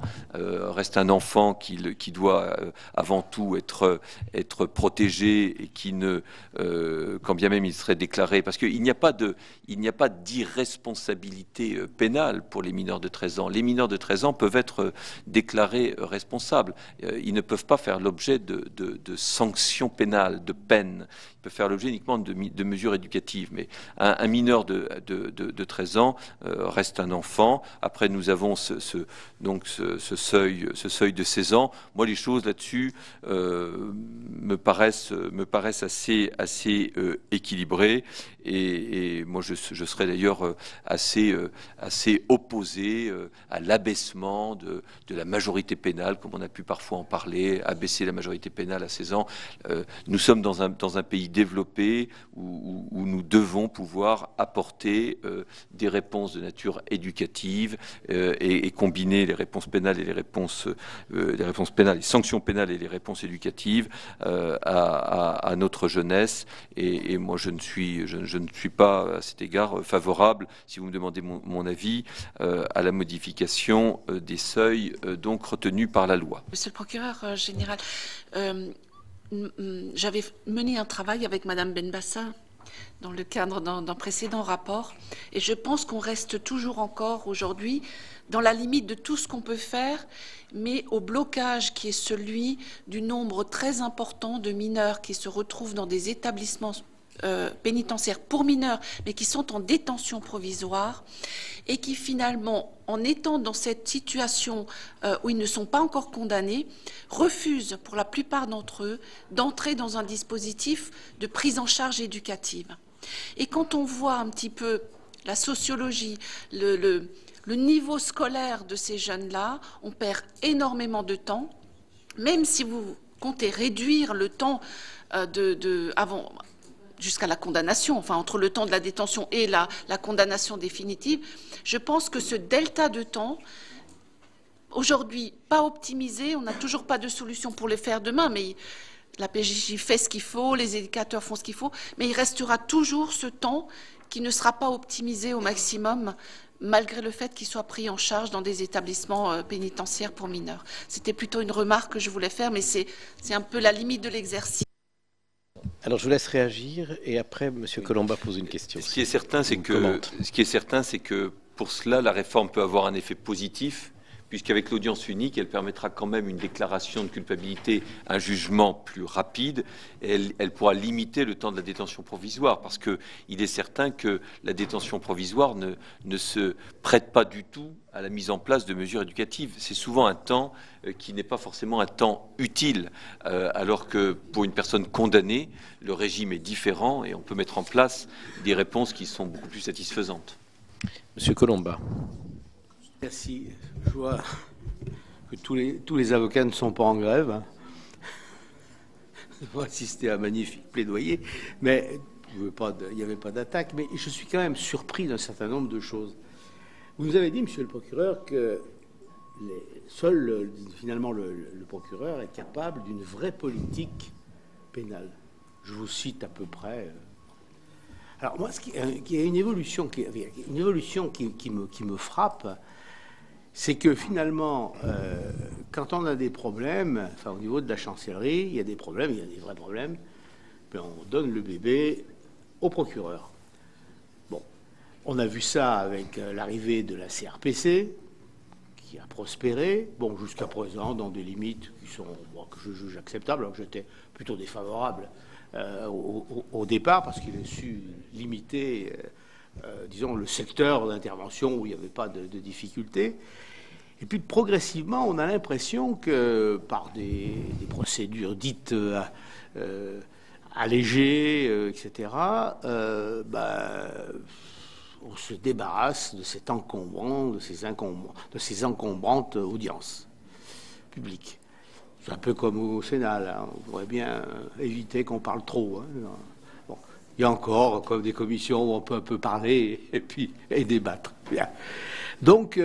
qui doit avant tout être protégé et qui ne quand bien même il serait déclaré, parce qu'il n'y a pas d'irresponsabilité pénale pour les mineurs de 13 ans. Les mineurs de 13 ans peuvent être déclarés responsables. Ils ne peuvent pas faire l'objet de sanctions pénales, de peines. Ils peuvent faire l'objet uniquement de mesures éducatives. Mais un mineur de 13 ans reste un enfant. Après, nous avons ce seuil de 16 ans. Moi, les choses là-dessus me paraissent assez équilibrées. Et moi, je serais d'ailleurs assez opposé à l'abaissement de la majorité pénale, comme on a pu parfois en parler, abaisser la majorité pénale à 16 ans. Nous sommes dans un pays développé où nous devons pouvoir apporter des réponses de nature éducative et combiner les réponses pénales et les réponses pénales, les sanctions pénales et les réponses éducatives à notre jeunesse. Et moi, je ne suis pas à cet égard favorable, si vous me demandez mon avis, à la modification des seuils donc retenus par la loi. Monsieur le procureur général, j'avais mené un travail avec Madame Benbassa dans le cadre d'un précédent rapport, et je pense qu'on reste toujours encore aujourd'hui dans la limite de tout ce qu'on peut faire, mais au blocage qui est celui du nombre très important de mineurs qui se retrouvent dans des établissements pénitentiaires pour mineurs, mais qui sont en détention provisoire et qui finalement, en étant dans cette situation où ils ne sont pas encore condamnés, refusent pour la plupart d'entre eux d'entrer dans un dispositif de prise en charge éducative. Et quand on voit un petit peu la sociologie, le niveau scolaire de ces jeunes-là, on perd énormément de temps, même si vous comptez réduire le temps avant jusqu'à la condamnation, enfin entre le temps de la détention et la condamnation définitive, je pense que ce delta de temps, aujourd'hui pas optimisé, on n'a toujours pas de solution pour le faire demain, mais la PJJ fait ce qu'il faut, les éducateurs font ce qu'il faut, mais il restera toujours ce temps qui ne sera pas optimisé au maximum, malgré le fait qu'il soit pris en charge dans des établissements pénitentiaires pour mineurs. C'était plutôt une remarque que je voulais faire, mais c'est un peu la limite de l'exercice. Alors je vous laisse réagir et après M. Colomba pose une question. Ce qui est certain, c'est que pour cela, la réforme peut avoir un effet positif, puisqu'avec l'audience unique, elle permettra quand même une déclaration de culpabilité, un jugement plus rapide, et elle pourra limiter le temps de la détention provisoire, parce qu'il est certain que la détention provisoire ne se prête pas du tout à la mise en place de mesures éducatives. C'est souvent un temps qui n'est pas forcément un temps utile, alors que pour une personne condamnée, le régime est différent et on peut mettre en place des réponses qui sont beaucoup plus satisfaisantes. Monsieur Colomba. Merci. Je vois que tous les avocats ne sont pas en grève. Je vais assister à un magnifique plaidoyer, mais il n'y avait pas d'attaque. Mais je suis quand même surpris d'un certain nombre de choses. Vous nous avez dit, monsieur le procureur, que seul, finalement, le procureur est capable d'une vraie politique pénal. Je vous cite à peu près. Alors moi, il y a une évolution qui me frappe, c'est que finalement, quand on a des problèmes, enfin au niveau de la chancellerie, il y a des problèmes, il y a des vrais problèmes, puis on donne le bébé au procureur. Bon, on a vu ça avec l'arrivée de la CRPC, qui a prospéré, bon, jusqu'à présent, dans des limites qui sont, bon, que je juge acceptables, alors que j'étais plutôt défavorable au départ, parce qu'il a su limiter, disons, le secteur d'intervention où il n'y avait pas de difficultés. Et puis, progressivement, on a l'impression que, par des procédures dites allégées, etc., on se débarrasse de cet encombrant, de ces encombrantes audiences publiques. C'est un peu comme au Sénat, là. On pourrait bien éviter qu'on parle trop. Hein. Bon. Il y a encore comme des commissions où on peut un peu parler et débattre. Bien. Donc,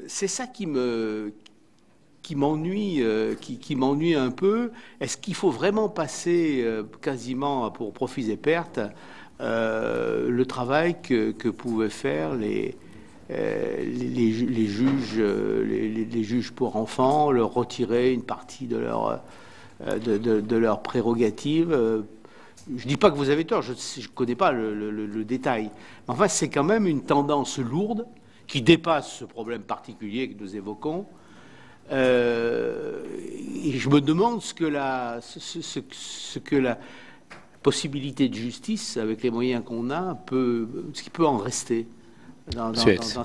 c'est ça qui m'ennuie un peu. Est-ce qu'il faut vraiment passer quasiment pour profits et pertes le travail que pouvaient faire les juges pour enfants, leur retirer une partie de leurs prérogatives? Je ne dis pas que vous avez tort, je ne connais pas le détail. Mais enfin, c'est quand même une tendance lourde qui dépasse ce problème particulier que nous évoquons. Et je me demande ce que la possibilité de justice, avec les moyens qu'on a, ce qui peut en rester dans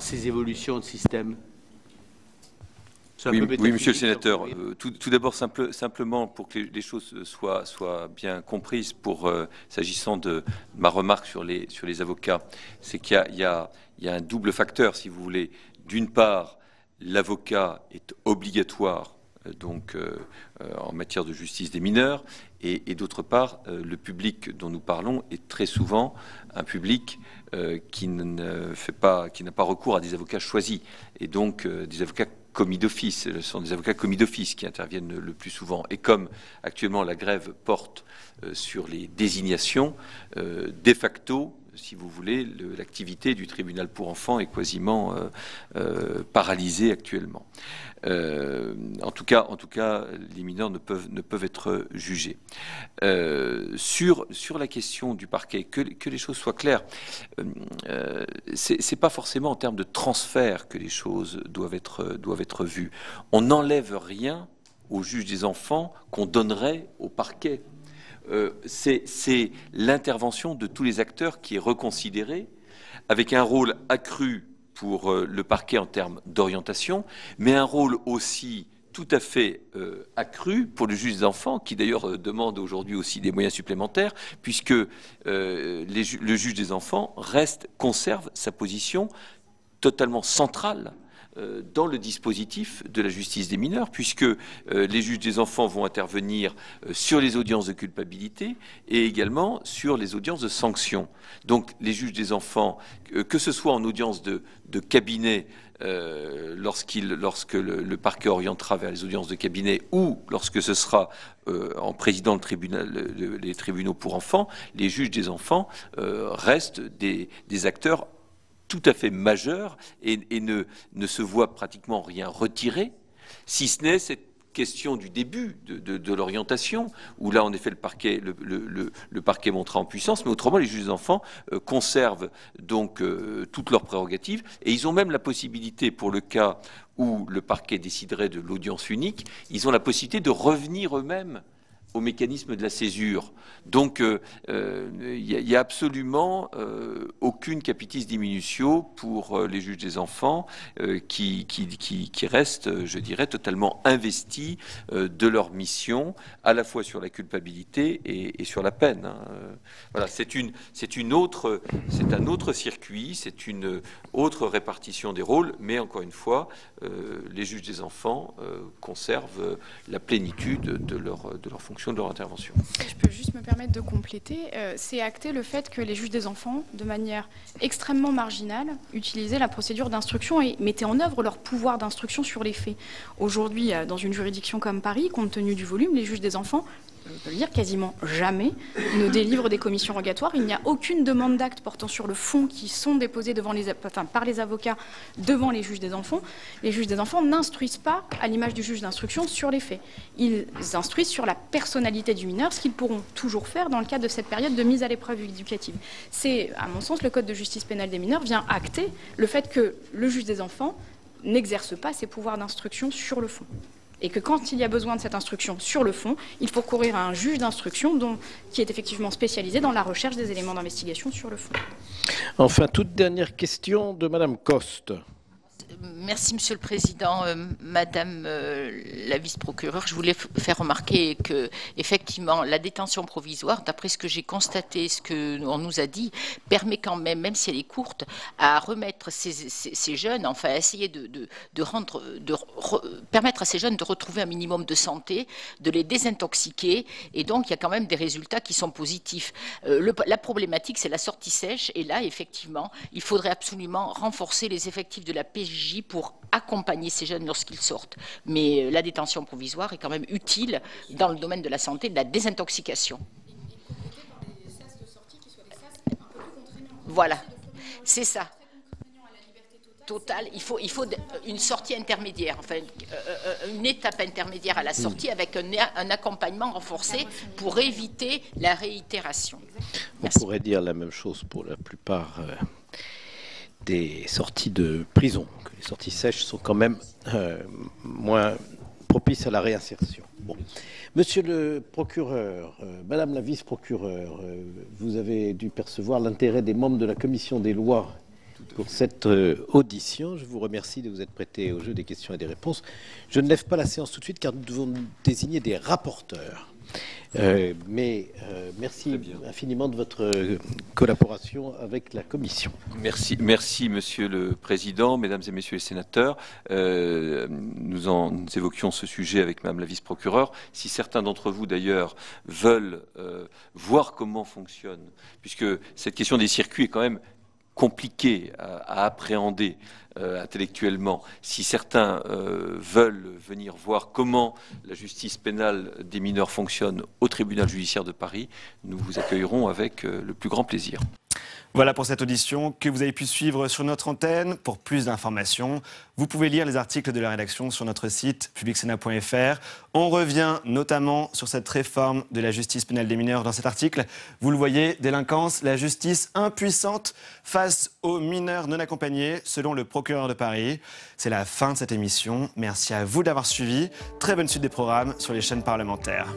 ces évolutions de système. Oui, monsieur le sénateur. Tout d'abord, simplement pour que les choses soient bien comprises, s'agissant de ma remarque sur les avocats, c'est qu'il y a un double facteur, si vous voulez. D'une part, l'avocat est obligatoire en matière de justice des mineurs, et d'autre part, le public dont nous parlons est très souvent un public qui n'a pas recours à des avocats choisis, et donc des avocats commis d'office. Ce sont des avocats commis d'office qui interviennent le plus souvent. Et comme actuellement la grève porte sur les désignations, de facto, si vous voulez, l'activité du tribunal pour enfants est quasiment paralysée actuellement. En tout cas, les mineurs ne peuvent être jugés. Sur la question du parquet, que les choses soient claires, c'est pas forcément en termes de transfert que les choses doivent être vues. On n'enlève rien au juge des enfants qu'on donnerait au parquet. C'est l'intervention de tous les acteurs qui est reconsidérée, avec un rôle accru pour le parquet en termes d'orientation, mais un rôle aussi tout à fait accru pour le juge des enfants, qui d'ailleurs demande aujourd'hui aussi des moyens supplémentaires, puisque le juge des enfants conserve sa position totalement centrale dans le dispositif de la justice des mineurs, puisque les juges des enfants vont intervenir sur les audiences de culpabilité et également sur les audiences de sanction. Donc les juges des enfants, que ce soit en audience de cabinet, lorsque le parquet orientera vers les audiences de cabinet, ou lorsque ce sera en présidant les tribunaux pour enfants, les juges des enfants restent des acteurs tout à fait majeur et ne se voit pratiquement rien retiré, si ce n'est cette question du début de l'orientation, où là, en effet, le parquet montera en puissance, mais autrement, les juges des enfants conservent donc toutes leurs prérogatives, et ils ont même la possibilité, pour le cas où le parquet déciderait de l'audience unique, ils ont la possibilité de revenir eux-mêmes au mécanisme de la césure. Donc, il y a absolument aucune capitis diminutio pour les juges des enfants qui restent, je dirais, totalement investis de leur mission, à la fois sur la culpabilité et sur la peine. Hein. Voilà, c'est un autre circuit, c'est une autre répartition des rôles, mais encore une fois, les juges des enfants conservent la plénitude de leur fonction, de leur intervention. Je peux juste me permettre de compléter. C'est acter le fait que les juges des enfants, de manière extrêmement marginale, utilisaient la procédure d'instruction et mettaient en œuvre leur pouvoir d'instruction sur les faits. Aujourd'hui, dans une juridiction comme Paris, compte tenu du volume, les juges des enfants je peux le dire, quasiment jamais ne délivre des commissions rogatoires. Il n'y a aucune demande d'acte portant sur le fond qui sont déposées par les avocats devant les juges des enfants. Les juges des enfants n'instruisent pas, à l'image du juge d'instruction, sur les faits. Ils instruisent sur la personnalité du mineur, ce qu'ils pourront toujours faire dans le cadre de cette période de mise à l'épreuve éducative. C'est, à mon sens, le Code de justice pénale des mineurs vient acter le fait que le juge des enfants n'exerce pas ses pouvoirs d'instruction sur le fond. Et que quand il y a besoin de cette instruction sur le fond, il faut recourir à un juge d'instruction qui est effectivement spécialisé dans la recherche des éléments d'investigation sur le fond. Enfin, toute dernière question de Madame Coste. Merci, Monsieur le Président. Madame la vice-procureure, je voulais faire remarquer que, effectivement, la détention provisoire, d'après ce que j'ai constaté, ce qu'on nous a dit, permet quand même, même si elle est courte, à remettre ces jeunes, enfin, à essayer permettre à ces jeunes de retrouver un minimum de santé, de les désintoxiquer, et donc il y a quand même des résultats qui sont positifs. La problématique, c'est la sortie sèche, et là, effectivement, il faudrait absolument renforcer les effectifs de la PJJ pour accompagner ces jeunes lorsqu'ils sortent. Mais la détention provisoire est quand même utile dans le domaine de la santé, de la désintoxication. Voilà, c'est ça. Total, il faut une sortie intermédiaire, enfin une étape intermédiaire à la sortie avec un accompagnement renforcé pour éviter la réitération. On pourrait dire la même chose pour la plupart des sorties de prison, que les sorties sèches sont quand même moins propices à la réinsertion. Bon. Monsieur le procureur, Madame la vice-procureure, vous avez dû percevoir l'intérêt des membres de la commission des lois pour cette audition. Je vous remercie de vous être prêté au jeu des questions et des réponses. Je ne lève pas la séance tout de suite car nous devons désigner des rapporteurs. Merci infiniment de votre collaboration avec la Commission. Merci Monsieur le Président, Mesdames et Messieurs les sénateurs. Nous évoquions ce sujet avec Madame la vice-procureure. Si certains d'entre vous d'ailleurs veulent voir comment fonctionne, puisque cette question des circuits est quand même compliquée à appréhender intellectuellement. Si certains veulent venir voir comment la justice pénale des mineurs fonctionne au tribunal judiciaire de Paris, nous vous accueillerons avec le plus grand plaisir. Voilà pour cette audition que vous avez pu suivre sur notre antenne. Pour plus d'informations, vous pouvez lire les articles de la rédaction sur notre site publicsénat.fr. On revient notamment sur cette réforme de la justice pénale des mineurs dans cet article. Vous le voyez, délinquance, la justice impuissante face aux mineurs non accompagnés, selon le procureur de Paris. C'est la fin de cette émission. Merci à vous d'avoir suivi. Très bonne suite des programmes sur les chaînes parlementaires.